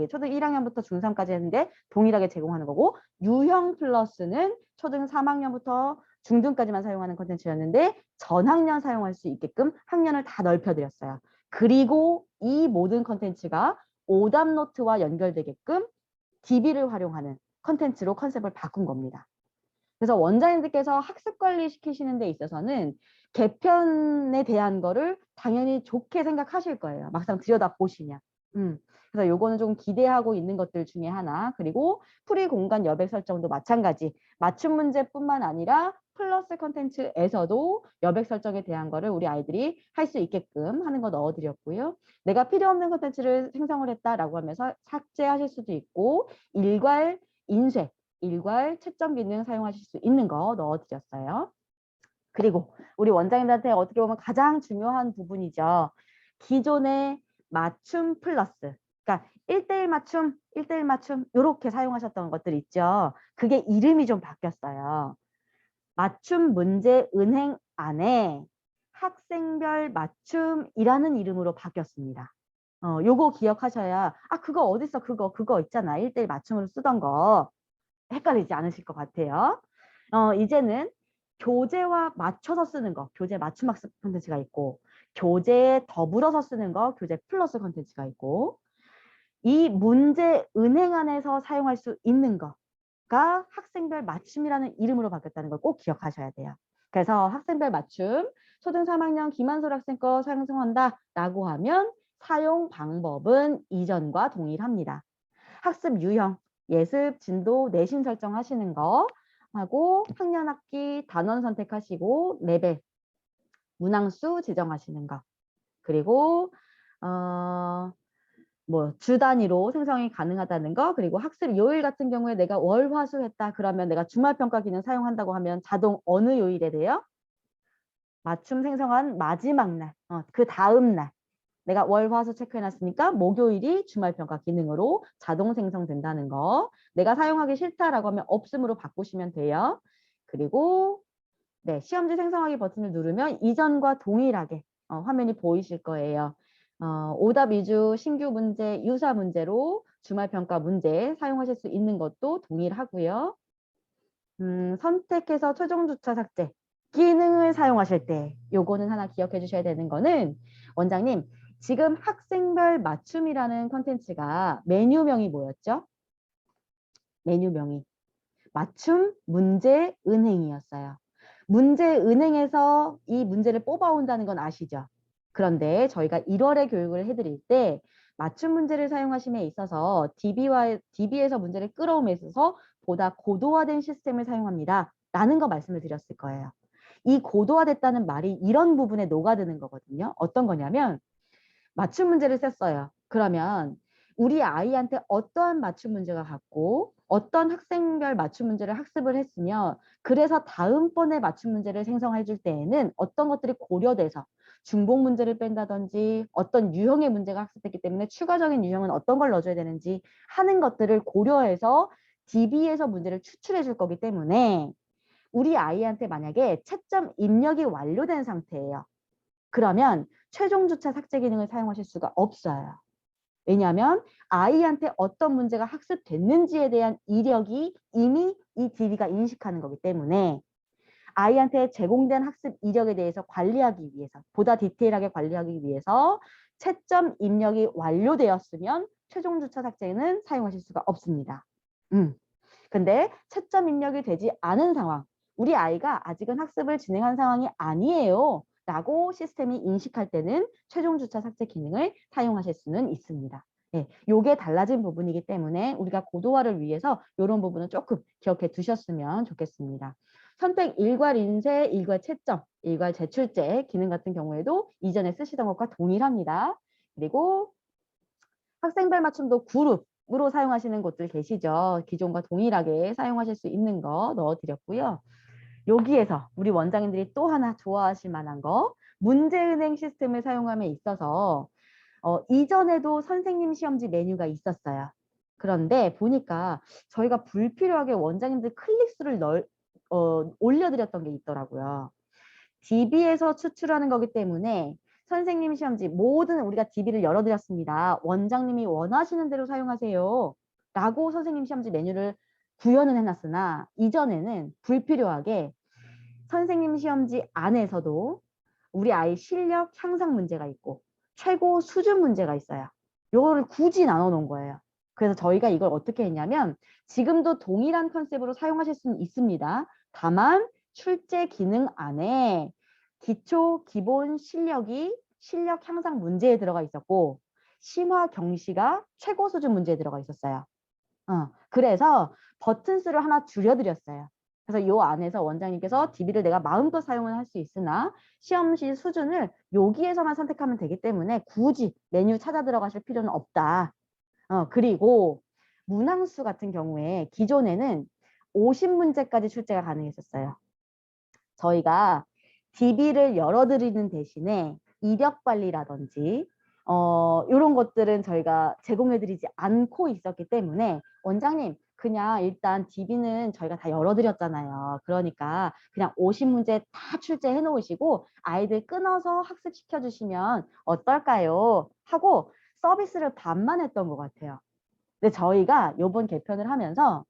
초등 1학년부터 중3까지 했는데 동일하게 제공하는 거고, 유형 플러스는 초등 3학년부터 중등까지만 사용하는 컨텐츠였는데 전학년 사용할 수 있게끔 학년을 다 넓혀드렸어요. 그리고 이 모든 컨텐츠가 오답 노트와 연결되게끔 DB를 활용하는 컨텐츠로 컨셉을 바꾼 겁니다. 그래서 원장님들께서 학습 관리 시키시는 데 있어서는 개편에 대한 거를 당연히 좋게 생각하실 거예요. 막상 들여다보시면. 그래서 요거는 좀 기대하고 있는 것들 중에 하나. 그리고 풀이 공간 여백 설정도 마찬가지. 맞춤 문제뿐만 아니라 플러스 컨텐츠에서도 여백 설정에 대한 거를 우리 아이들이 할 수 있게끔 하는 거 넣어드렸고요. 내가 필요 없는 컨텐츠를 생성을 했다라고 하면서 삭제하실 수도 있고 일괄 인쇄, 일괄 채점 기능 사용하실 수 있는 거 넣어드렸어요. 그리고 우리 원장님들한테 어떻게 보면 가장 중요한 부분이죠. 기존의 맞춤 플러스, 그러니까 1대1 맞춤, 1대1 맞춤 이렇게 사용하셨던 것들 있죠. 그게 이름이 좀 바뀌었어요. 맞춤 문제 은행 안에 학생별 맞춤이라는 이름으로 바뀌었습니다. 요거 기억하셔야 그거 어딨어 그거 있잖아. 1대1 맞춤으로 쓰던 거 헷갈리지 않으실 것 같아요. 이제는 교재와 맞춰서 쓰는 거, 교재 맞춤 학습 콘텐츠가 있고 교재에 더불어서 쓰는 거, 교재 플러스 콘텐츠가 있고 이 문제 은행 안에서 사용할 수 있는 거가 학생별 맞춤이라는 이름으로 바뀌었다는 걸 꼭 기억하셔야 돼요. 그래서 학생별 맞춤, 초등 3학년 김한솔 학생 거 사용한다라고 하면 사용 방법은 이전과 동일합니다. 학습 유형, 예습, 진도, 내신 설정하시는 거 하고 학년 학기 단원 선택하시고 레벨, 문항수 지정하시는 거. 그리고 주 단위로 생성이 가능하다는 거. 그리고 학습 요일 같은 경우에 내가 월, 화, 수 했다. 그러면 내가 주말 평가 기능 사용한다고 하면 자동 어느 요일에 돼요? 맞춤 생성한 마지막 날, 그 다음 날. 내가 월, 화, 수 체크해놨으니까 목요일이 주말평가 기능으로 자동 생성된다는 거. 내가 사용하기 싫다라고 하면 없음으로 바꾸시면 돼요. 그리고 네, 시험지 생성하기 버튼을 누르면 이전과 동일하게 화면이 보이실 거예요. 오답 위주 신규 문제, 유사 문제로 주말평가 문제 사용하실 수 있는 것도 동일하고요. 선택해서 최종 주차 삭제 기능을 사용하실 때 요거는 하나 기억해 주셔야 되는 거는 원장님 지금 학생별 맞춤이라는 컨텐츠가 메뉴명이 뭐였죠? 메뉴명이 맞춤 문제 은행이었어요. 문제 은행에서 이 문제를 뽑아온다는 건 아시죠? 그런데 저희가 1월에 교육을 해드릴 때 맞춤 문제를 사용하심에 있어서 DB에서 문제를 끌어옴에 있어서 보다 고도화된 시스템을 사용합니다. 라는 거 말씀을 드렸을 거예요. 이 고도화됐다는 말이 이런 부분에 녹아드는 거거든요. 어떤 거냐면 맞춤 문제를 썼어요. 그러면 우리 아이한테 어떠한 맞춤 문제가 같고 어떤 학생별 맞춤 문제를 학습을 했으며 그래서 다음번에 맞춤 문제를 생성해 줄 때에는 어떤 것들이 고려돼서 중복 문제를 뺀다든지 어떤 유형의 문제가 학습됐기 때문에 추가적인 유형은 어떤 걸 넣어줘야 되는지 하는 것들을 고려해서 DB에서 문제를 추출해 줄 거기 때문에 우리 아이한테 만약에 채점 입력이 완료된 상태예요. 그러면 최종 주차 삭제 기능을 사용하실 수가 없어요. 왜냐하면 아이한테 어떤 문제가 학습됐는지에 대한 이력이 이미 이 DB가 인식하는 거기 때문에 아이한테 제공된 학습 이력에 대해서 관리하기 위해서 보다 디테일하게 관리하기 위해서 채점 입력이 완료되었으면 최종 주차 삭제는 사용하실 수가 없습니다. 근데 채점 입력이 되지 않은 상황 우리 아이가 아직은 학습을 진행한 상황이 아니에요 라고 시스템이 인식할 때는 최종 주차 삭제 기능을 사용하실 수는 있습니다. 네, 요게 달라진 부분이기 때문에 우리가 고도화를 위해서 이런 부분은 조금 기억해 두셨으면 좋겠습니다. 선택 일괄 인쇄, 일괄 채점, 일괄 제출제 기능 같은 경우에도 이전에 쓰시던 것과 동일합니다. 그리고 학생별 맞춤도 그룹으로 사용하시는 곳들 계시죠. 기존과 동일하게 사용하실 수 있는 거 넣어드렸고요. 여기에서 우리 원장님들이 또 하나 좋아하실 만한 거, 문제은행 시스템을 사용함에 있어서 이전에도 선생님 시험지 메뉴가 있었어요. 그런데 보니까 저희가 불필요하게 원장님들 클릭수를 올려드렸던 게 있더라고요. DB에서 추출하는 거기 때문에 선생님 시험지 모든 우리가 DB를 열어드렸습니다. 원장님이 원하시는 대로 사용하세요. 라고 선생님 시험지 메뉴를 구현은 해놨으나 이전에는 불필요하게 선생님 시험지 안에서도 우리 아이 실력 향상 문제가 있고 최고 수준 문제가 있어요. 요거를 굳이 나눠 놓은 거예요. 그래서 저희가 이걸 어떻게 했냐면 지금도 동일한 컨셉으로 사용하실 수는 있습니다. 다만 출제 기능 안에 기초 기본 실력이 실력 향상 문제에 들어가 있었고 심화 경시가 최고 수준 문제에 들어가 있었어요. 그래서 버튼 수를 하나 줄여드렸어요. 그래서 요 안에서 원장님께서 DB를 내가 마음껏 사용을 할 수 있으나 시험지 수준을 여기에서만 선택하면 되기 때문에 굳이 메뉴 찾아 들어가실 필요는 없다. 그리고 문항수 같은 경우에 기존에는 50문제까지 출제가 가능했었어요. 저희가 DB를 열어드리는 대신에 이력 관리라든지 이런 것들은 저희가 제공해드리지 않고 있었기 때문에 원장님 그냥 일단 DB는 저희가 다 열어드렸잖아요. 그러니까 그냥 50문제 다 출제해 놓으시고 아이들 끊어서 학습시켜 주시면 어떨까요? 하고 서비스를 반만 했던 것 같아요. 근데 저희가 이번 개편을 하면서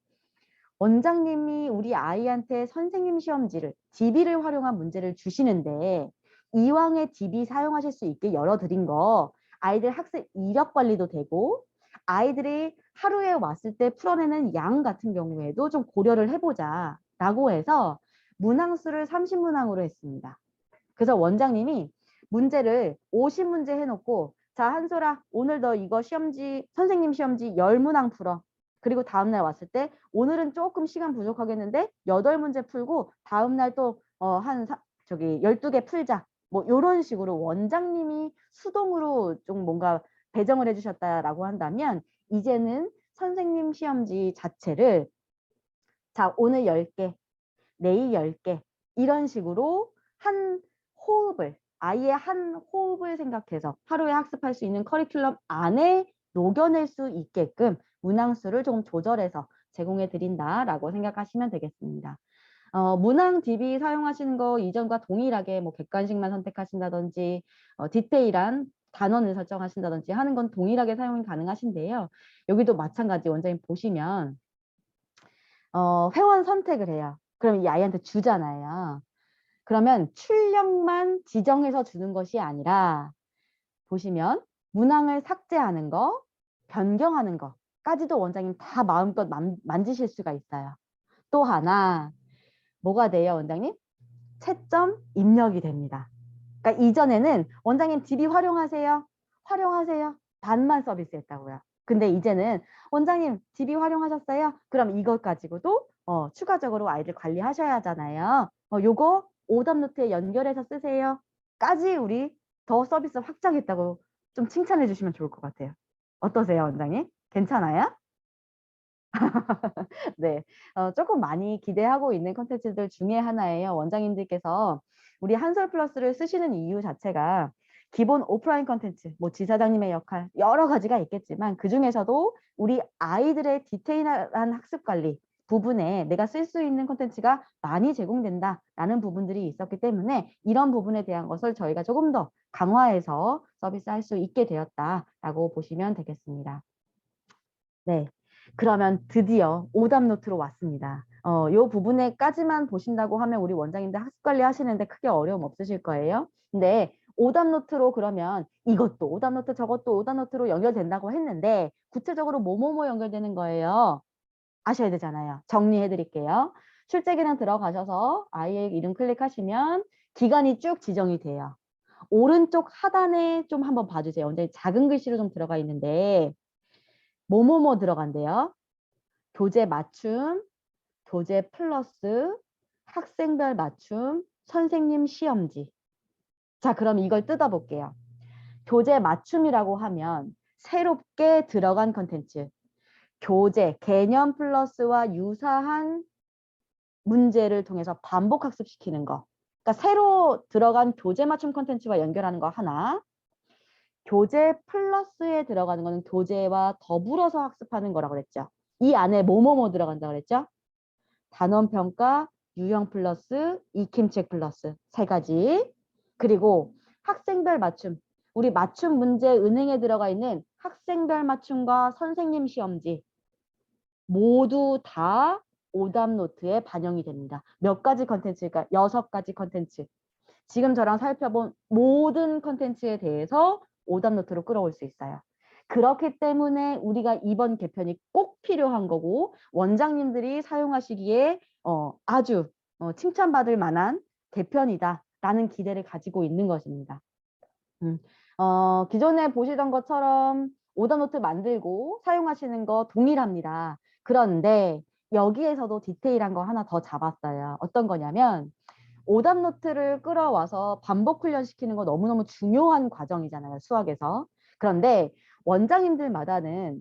원장님이 우리 아이한테 선생님 시험지를 DB를 활용한 문제를 주시는데 이왕에 DB 사용하실 수 있게 열어드린 거 아이들 학습 이력 관리도 되고 아이들이 하루에 왔을 때 풀어내는 양 같은 경우에도 좀 고려를 해보자 라고 해서 문항수를 30문항으로 했습니다. 그래서 원장님이 문제를 50문제 해놓고 자 한솔아 오늘 너 이거 시험지 선생님 시험지 10문항 풀어. 그리고 다음날 왔을 때 오늘은 조금 시간 부족하겠는데 8문제 풀고 다음날 또 저기 12개 풀자. 뭐 이런 식으로 원장님이 수동으로 좀 뭔가 배정을 해주셨다라고 한다면 이제는 선생님 시험지 자체를 자 오늘 10개, 내일 10개 이런 식으로 한 호흡을 아이의 한 호흡을 생각해서 하루에 학습할 수 있는 커리큘럼 안에 녹여낼 수 있게끔 문항수를 조금 조절해서 제공해 드린다라고 생각하시면 되겠습니다. 문항 DB 사용하시는 거 이전과 동일하게 뭐 객관식만 선택하신다든지 디테일한 단원을 설정하신다든지 하는 건 동일하게 사용이 가능하신데요. 여기도 마찬가지 원장님 보시면 회원 선택을 해요. 그럼 이 아이한테 주잖아요. 그러면 출력만 지정해서 주는 것이 아니라 보시면 문항을 삭제하는 거, 변경하는 거까지도 원장님 다 마음껏 만지실 수가 있어요. 또 하나 뭐가 돼요, 원장님? 채점 입력이 됩니다. 그러니까 이전에는 원장님 DB 활용하세요. 활용하세요. 반만 서비스했다고요. 근데 이제는 원장님 DB 활용하셨어요? 그럼 이것 가지고도 추가적으로 아이들 관리하셔야 하잖아요. 요거 오답노트에 연결해서 쓰세요. 까지 우리 더 서비스 확장했다고 좀 칭찬해 주시면 좋을 것 같아요. 어떠세요, 원장님? 괜찮아요? 네, 조금 많이 기대하고 있는 컨텐츠들 중에 하나예요. 원장님들께서 우리 한솔 플러스를 쓰시는 이유 자체가 기본 오프라인 컨텐츠, 뭐 지사장님의 역할 여러 가지가 있겠지만 그 중에서도 우리 아이들의 디테일한 학습 관리 부분에 내가 쓸 수 있는 컨텐츠가 많이 제공된다라는 부분들이 있었기 때문에 이런 부분에 대한 것을 저희가 조금 더 강화해서 서비스할 수 있게 되었다라고 보시면 되겠습니다. 네. 그러면 드디어 오답 노트로 왔습니다. 요 부분에까지만 보신다고 하면 우리 원장님들 학습 관리 하시는데 크게 어려움 없으실 거예요. 근데 오답 노트로 그러면 이것도 오답 노트 저것도 오답 노트로 연결된다고 했는데 구체적으로 뭐뭐뭐 연결되는 거예요. 아셔야 되잖아요. 정리해 드릴게요. 출제 기능 들어가셔서 아이의 이름 클릭하시면 기간이 쭉 지정이 돼요. 오른쪽 하단에 좀 한번 봐주세요. 근데 작은 글씨로 좀 들어가 있는데 뭐뭐뭐 들어간대요. 교재 맞춤, 교재 플러스, 학생별 맞춤, 선생님 시험지. 자, 그럼 이걸 뜯어볼게요. 교재 맞춤이라고 하면 새롭게 들어간 컨텐츠, 교재, 개념 플러스와 유사한 문제를 통해서 반복 학습시키는 거. 그러니까 새로 들어간 교재 맞춤 컨텐츠와 연결하는 거 하나, 교재 플러스에 들어가는 거는 교재와 더불어서 학습하는 거라고 그랬죠. 이 안에 뭐뭐뭐 들어간다고 그랬죠? 단원평가, 유형 플러스, 익힘책 플러스 세 가지. 그리고 학생별 맞춤. 우리 맞춤 문제 은행에 들어가 있는 학생별 맞춤과 선생님 시험지 모두 다 오답 노트에 반영이 됩니다. 몇 가지 컨텐츠일까? 6가지 컨텐츠. 지금 저랑 살펴본 모든 컨텐츠에 대해서 오답 노트로 끌어올 수 있어요. 그렇기 때문에 우리가 이번 개편이 꼭 필요한 거고 원장님들이 사용하시기에 아주 칭찬받을 만한 개편이다라는 기대를 가지고 있는 것입니다. 기존에 보시던 것처럼 오답 노트 만들고 사용하시는 거 동일합니다. 그런데 여기에서도 디테일한 거 하나 더 잡았어요. 어떤 거냐면 오답 노트를 끌어와서 반복 훈련시키는 거 너무너무 중요한 과정이잖아요, 수학에서. 그런데 원장님들마다는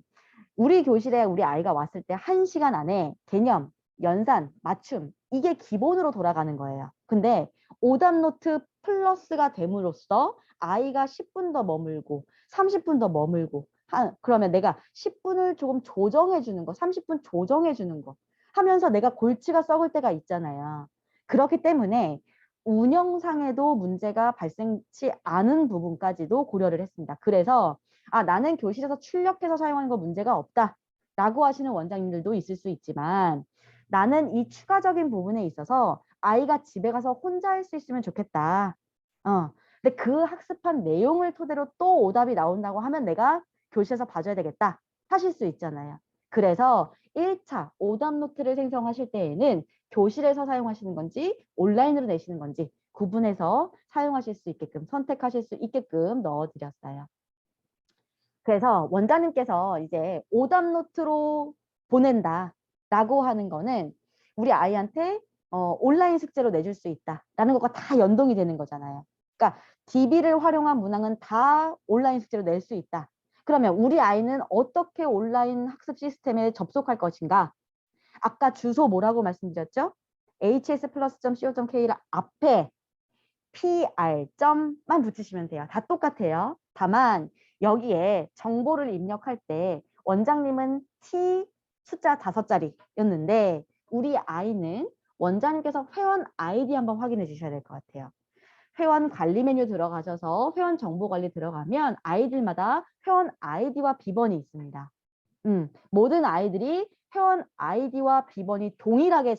우리 교실에 우리 아이가 왔을 때 1시간 안에 개념, 연산, 맞춤 이게 기본으로 돌아가는 거예요. 근데 오답 노트 플러스가 됨으로써 아이가 10분 더 머물고 30분 더 머물고 그러면 내가 10분을 조금 조정해 주는 거, 30분 조정해 주는 거 하면서 내가 골치가 썩을 때가 있잖아요. 그렇기 때문에 운영상에도 문제가 발생치 않은 부분까지도 고려를 했습니다. 그래서 나는 교실에서 출력해서 사용하는 거 문제가 없다 라고 하시는 원장님들도 있을 수 있지만 나는 이 추가적인 부분에 있어서 아이가 집에 가서 혼자 할 수 있으면 좋겠다. 근데 그 학습한 내용을 토대로 또 오답이 나온다고 하면 내가 교실에서 봐줘야 되겠다 하실 수 있잖아요. 그래서 1차 오답 노트를 생성하실 때에는 교실에서 사용하시는 건지 온라인으로 내시는 건지 구분해서 사용하실 수 있게끔 선택하실 수 있게끔 넣어드렸어요. 그래서 원장님께서 이제 오답 노트로 보낸다라고 하는 거는 우리 아이한테 온라인 숙제로 내줄 수 있다라는 것과 다 연동이 되는 거잖아요. 그러니까 DB를 활용한 문항은 다 온라인 숙제로 낼 수 있다. 그러면 우리 아이는 어떻게 온라인 학습 시스템에 접속할 것인가? 아까 주소 뭐라고 말씀드렸죠? hsplus.co.kr 앞에 pr.만 붙이시면 돼요. 다 똑같아요. 다만 여기에 정보를 입력할 때 원장님은 T 숫자 5자리였는데 우리 아이는 원장님께서 회원 아이디 한번 확인해 주셔야 될 것 같아요. 회원 관리 메뉴 들어가셔서 회원 정보 관리 들어가면 아이들마다 회원 아이디와 비번이 있습니다. 모든 아이들이 회원 아이디와 비번이 동일하게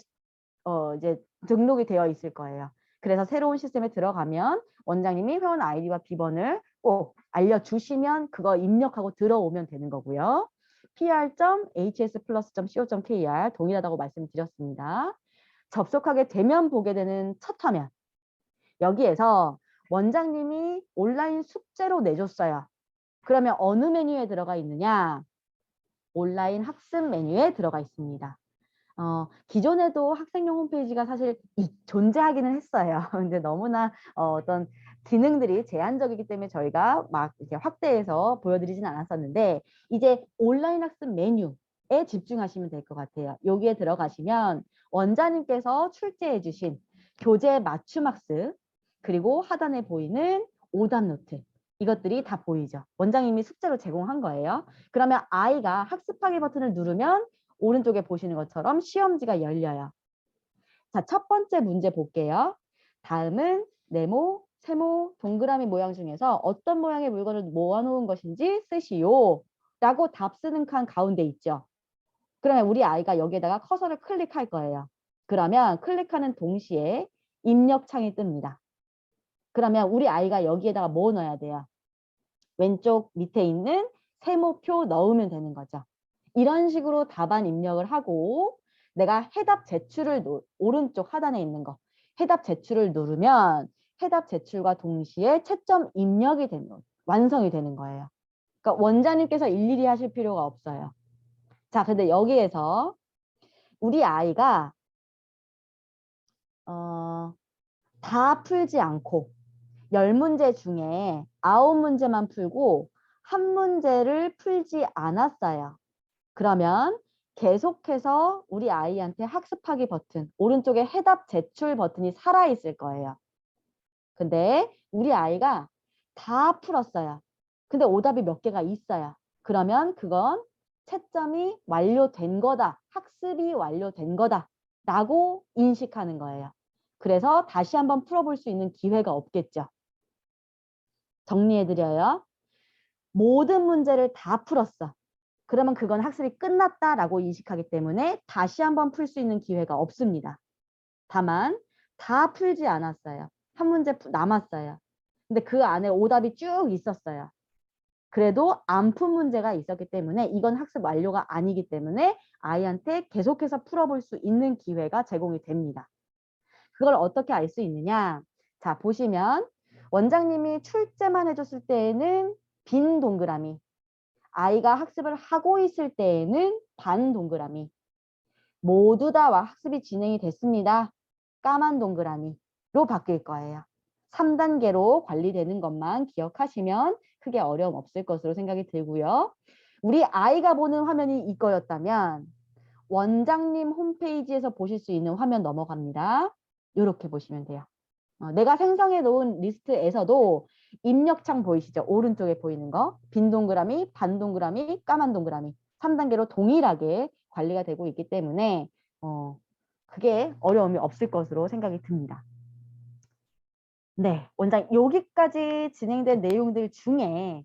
이제 등록이 되어 있을 거예요. 그래서 새로운 시스템에 들어가면 원장님이 회원 아이디와 비번을 꼭 알려주시면 그거 입력하고 들어오면 되는 거고요. pr.hsplus.co.kr 동일하다고 말씀드렸습니다. 접속하게 되면 보게 되는 첫 화면. 여기에서 원장님이 온라인 숙제로 내줬어요. 그러면 어느 메뉴에 들어가 있느냐? 온라인 학습 메뉴에 들어가 있습니다. 기존에도 학생용 홈페이지가 사실 존재하기는 했어요. 근데 너무나 어떤 기능들이 제한적이기 때문에 저희가 막 이렇게 확대해서 보여드리진 않았었는데 이제 온라인 학습 메뉴에 집중하시면 될 것 같아요. 여기에 들어가시면 원장님께서 출제해 주신 교재 맞춤 학습 그리고 하단에 보이는 오답 노트 이것들이 다 보이죠. 원장님이 숙제로 제공한 거예요. 그러면 아이가 학습하기 버튼을 누르면 오른쪽에 보시는 것처럼 시험지가 열려요. 자, 첫 번째 문제 볼게요. 다음은 네모, 세모, 동그라미 모양 중에서 어떤 모양의 물건을 모아놓은 것인지 쓰시오. 라고 답 쓰는 칸 가운데 있죠. 그러면 우리 아이가 여기에다가 커서를 클릭할 거예요. 그러면 클릭하는 동시에 입력창이 뜹니다. 그러면 우리 아이가 여기에다가 뭐 넣어야 돼요? 왼쪽 밑에 있는 세모표 넣으면 되는 거죠. 이런 식으로 답안 입력을 하고 내가 해답 제출을 오른쪽 하단에 있는 거 해답 제출을 누르면 해답 제출과 동시에 채점 입력이 되는 완성이 되는 거예요. 그러니까 원장님께서 일일이 하실 필요가 없어요. 자, 근데 여기에서 우리 아이가 다 풀지 않고 10문제 중에 9문제만 풀고 한 문제를 풀지 않았어요. 그러면 계속해서 우리 아이한테 학습하기 버튼, 오른쪽에 해답 제출 버튼이 살아있을 거예요. 근데 우리 아이가 다 풀었어요. 근데 오답이 몇 개가 있어요. 그러면 그건 채점이 완료된 거다. 학습이 완료된 거다. 라고 인식하는 거예요. 그래서 다시 한번 풀어볼 수 있는 기회가 없겠죠. 정리해드려요. 모든 문제를 다 풀었어. 그러면 그건 학습이 끝났다라고 인식하기 때문에 다시 한번 풀 수 있는 기회가 없습니다. 다만 다 풀지 않았어요. 한 문제 남았어요. 근데 그 안에 오답이 쭉 있었어요. 그래도 안 푼 문제가 있었기 때문에 이건 학습 완료가 아니기 때문에 아이한테 계속해서 풀어볼 수 있는 기회가 제공이 됩니다. 그걸 어떻게 알 수 있느냐? 자, 보시면 원장님이 출제만 해줬을 때에는 빈 동그라미, 아이가 학습을 하고 있을 때에는 반 동그라미, 모두 다 학습이 진행이 됐습니다. 까만 동그라미로 바뀔 거예요. 3단계로 관리되는 것만 기억하시면 크게 어려움 없을 것으로 생각이 들고요. 우리 아이가 보는 화면이 이거였다면 원장님 홈페이지에서 보실 수 있는 화면 넘어갑니다. 이렇게 보시면 돼요. 내가 생성해 놓은 리스트에서도 입력창 보이시죠? 오른쪽에 보이는 거. 빈 동그라미, 반 동그라미, 까만 동그라미. 3단계로 동일하게 관리가 되고 있기 때문에 그게 어려움이 없을 것으로 생각이 듭니다. 네, 원장 여기까지 진행된 내용들 중에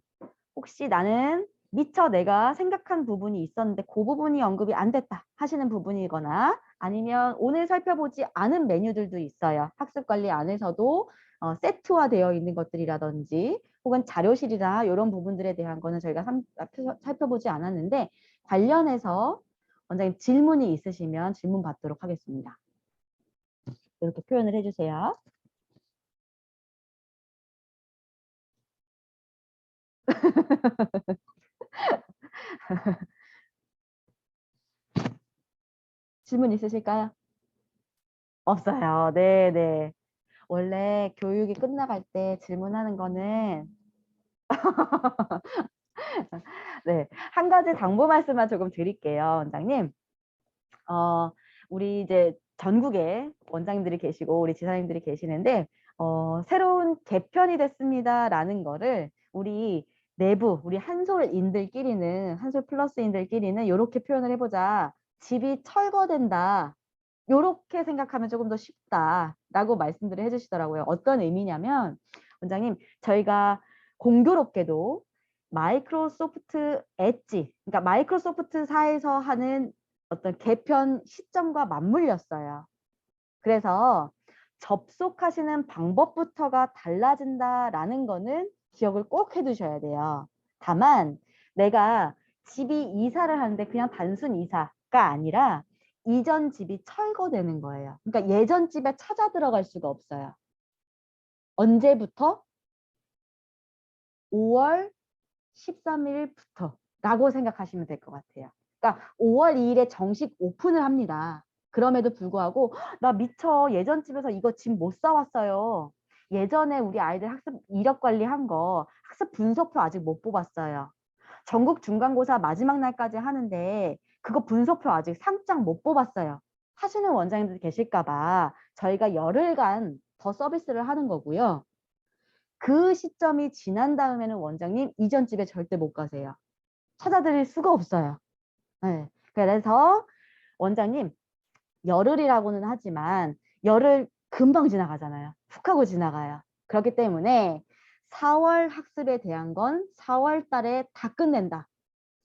혹시 나는 미처 내가 생각한 부분이 있었는데 그 부분이 언급이 안 됐다 하시는 부분이거나 아니면 오늘 살펴보지 않은 메뉴들도 있어요. 학습관리 안에서도 세트화되어 있는 것들이라든지 혹은 자료실이나 이런 부분들에 대한 거는 저희가 살펴보지 않았는데 관련해서 원장님 질문이 있으시면 질문 받도록 하겠습니다. 이렇게 표현을 해주세요. 질문 있으실까요? 없어요. 네, 네. 원래 교육이 끝나갈 때 질문하는 거는 네, 한 가지 당부 말씀만 조금 드릴게요, 원장님. 우리 이제 전국에 원장님들이 계시고 우리 지사님들이 계시는데 새로운 개편이 됐습니다라는 거를 우리 내부 우리 한솔인들끼리는 한솔 플러스인들끼리는 이렇게 표현을 해보자. 집이 철거된다. 요렇게 생각하면 조금 더 쉽다라고 말씀들을 해주시더라고요. 어떤 의미냐면 원장님 저희가 공교롭게도 마이크로소프트 엣지 그러니까 마이크로소프트사에서 하는 어떤 개편 시점과 맞물렸어요. 그래서 접속하시는 방법부터가 달라진다라는 거는 기억을 꼭 해두셔야 돼요. 다만 내가 집이 이사를 하는데 그냥 단순 이사가 아니라 이전 집이 철거되는 거예요. 그러니까 예전 집에 찾아 들어갈 수가 없어요. 언제부터? 5월 13일부터 라고 생각하시면 될 것 같아요. 그러니까 5월 2일에 정식 오픈을 합니다. 그럼에도 불구하고 나 미처 예전 집에서 이거 집 못 사왔어요. 예전에 우리 아이들 학습 이력 관리한 거 학습 분석표 아직 못 뽑았어요. 전국 중간고사 마지막 날까지 하는데 그거 분석표 아직 상장 못 뽑았어요. 하시는 원장님들 계실까 봐 저희가 열흘간 더 서비스를 하는 거고요. 그 시점이 지난 다음에는 원장님 이전 집에 절대 못 가세요. 찾아드릴 수가 없어요. 네. 그래서 원장님 열흘이라고는 하지만 열흘 금방 지나가잖아요. 훅 하고 지나가요. 그렇기 때문에 4월 학습에 대한 건 4월 달에 다 끝낸다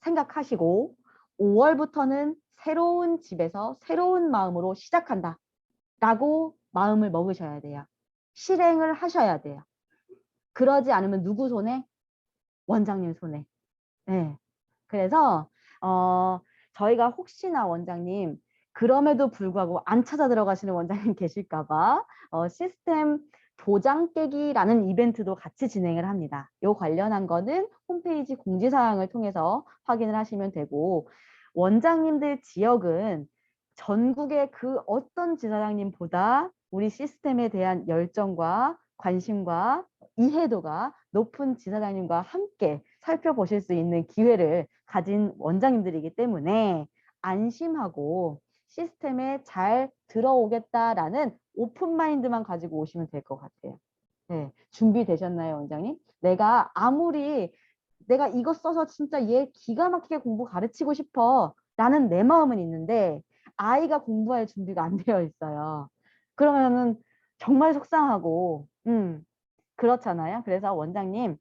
생각하시고 5월부터는 새로운 집에서 새로운 마음으로 시작한다 라고 마음을 먹으셔야 돼요. 실행을 하셔야 돼요. 그러지 않으면 누구 손에? 원장님 손에. 네. 그래서 저희가 혹시나 원장님 그럼에도 불구하고 안 찾아 들어가시는 원장님 계실까 봐 시스템 도장 깨기라는 이벤트도 같이 진행을 합니다. 요 관련한 거는 홈페이지 공지사항을 통해서 확인을 하시면 되고, 원장님들 지역은 전국의 그 어떤 지사장님보다 우리 시스템에 대한 열정과 관심과 이해도가 높은 지사장님과 함께 살펴보실 수 있는 기회를 가진 원장님들이기 때문에 안심하고 시스템에 잘 들어오겠다라는 오픈 마인드만 가지고 오시면 될 것 같아요. 네, 준비되셨나요, 원장님? 내가 이거 써서 진짜 얘 기가 막히게 공부 가르치고 싶어 라는 내 마음은 있는데 아이가 공부할 준비가 안 되어 있어요. 그러면은 정말 속상하고 그렇잖아요. 그래서 원장님,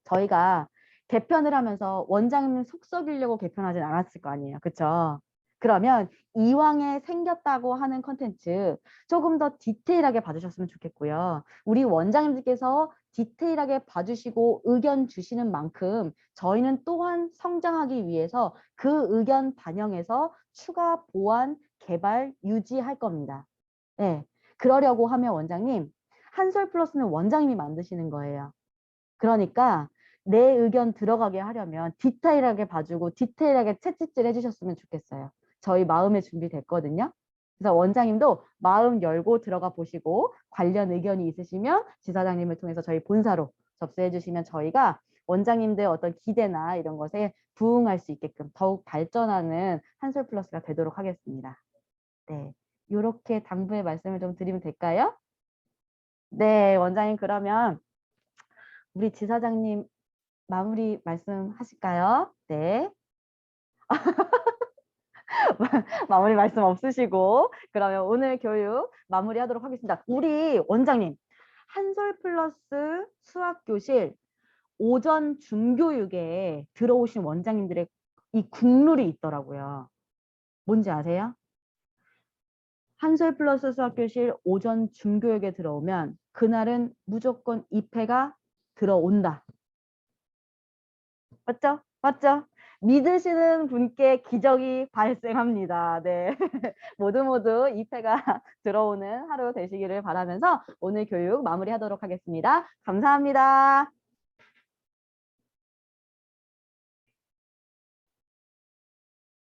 저희가 개편을 하면서 원장님 속 썩이려고 개편하진 않았을 거 아니에요. 그쵸? 그러면 이왕에 생겼다고 하는 컨텐츠 조금 더 디테일하게 봐주셨으면 좋겠고요. 우리 원장님들께서 디테일하게 봐주시고 의견 주시는 만큼 저희는 또한 성장하기 위해서 그 의견 반영해서 추가 보완, 개발, 유지할 겁니다. 네. 그러려고 하면 원장님, 한솔 플러스는 원장님이 만드시는 거예요. 그러니까 내 의견 들어가게 하려면 디테일하게 봐주고 디테일하게 채찍질 해주셨으면 좋겠어요. 저희 마음의 준비 됐거든요. 그래서 원장님도 마음 열고 들어가 보시고 관련 의견이 있으시면 지사장님을 통해서 저희 본사로 접수해 주시면 저희가 원장님들 어떤 기대나 이런 것에 부응할 수 있게끔 더욱 발전하는 한솔 플러스가 되도록 하겠습니다. 네, 이렇게 당부의 말씀을 좀 드리면 될까요? 네, 원장님 그러면 우리 지사장님 마무리 말씀하실까요? 네. 마무리 말씀 없으시고 그러면 오늘 교육 마무리하도록 하겠습니다. 우리 원장님, 한솔 플러스 수학교실 오전 중교육에 들어오신 원장님들의 이 국룰이 있더라고요. 뭔지 아세요? 한솔 플러스 수학교실 오전 중교육에 들어오면 그날은 무조건 2패가 들어온다. 맞죠? 맞죠? 믿으시는 분께 기적이 발생합니다. 네. 모두 2패가 들어오는 하루 되시기를 바라면서 오늘 교육 마무리하도록 하겠습니다. 감사합니다.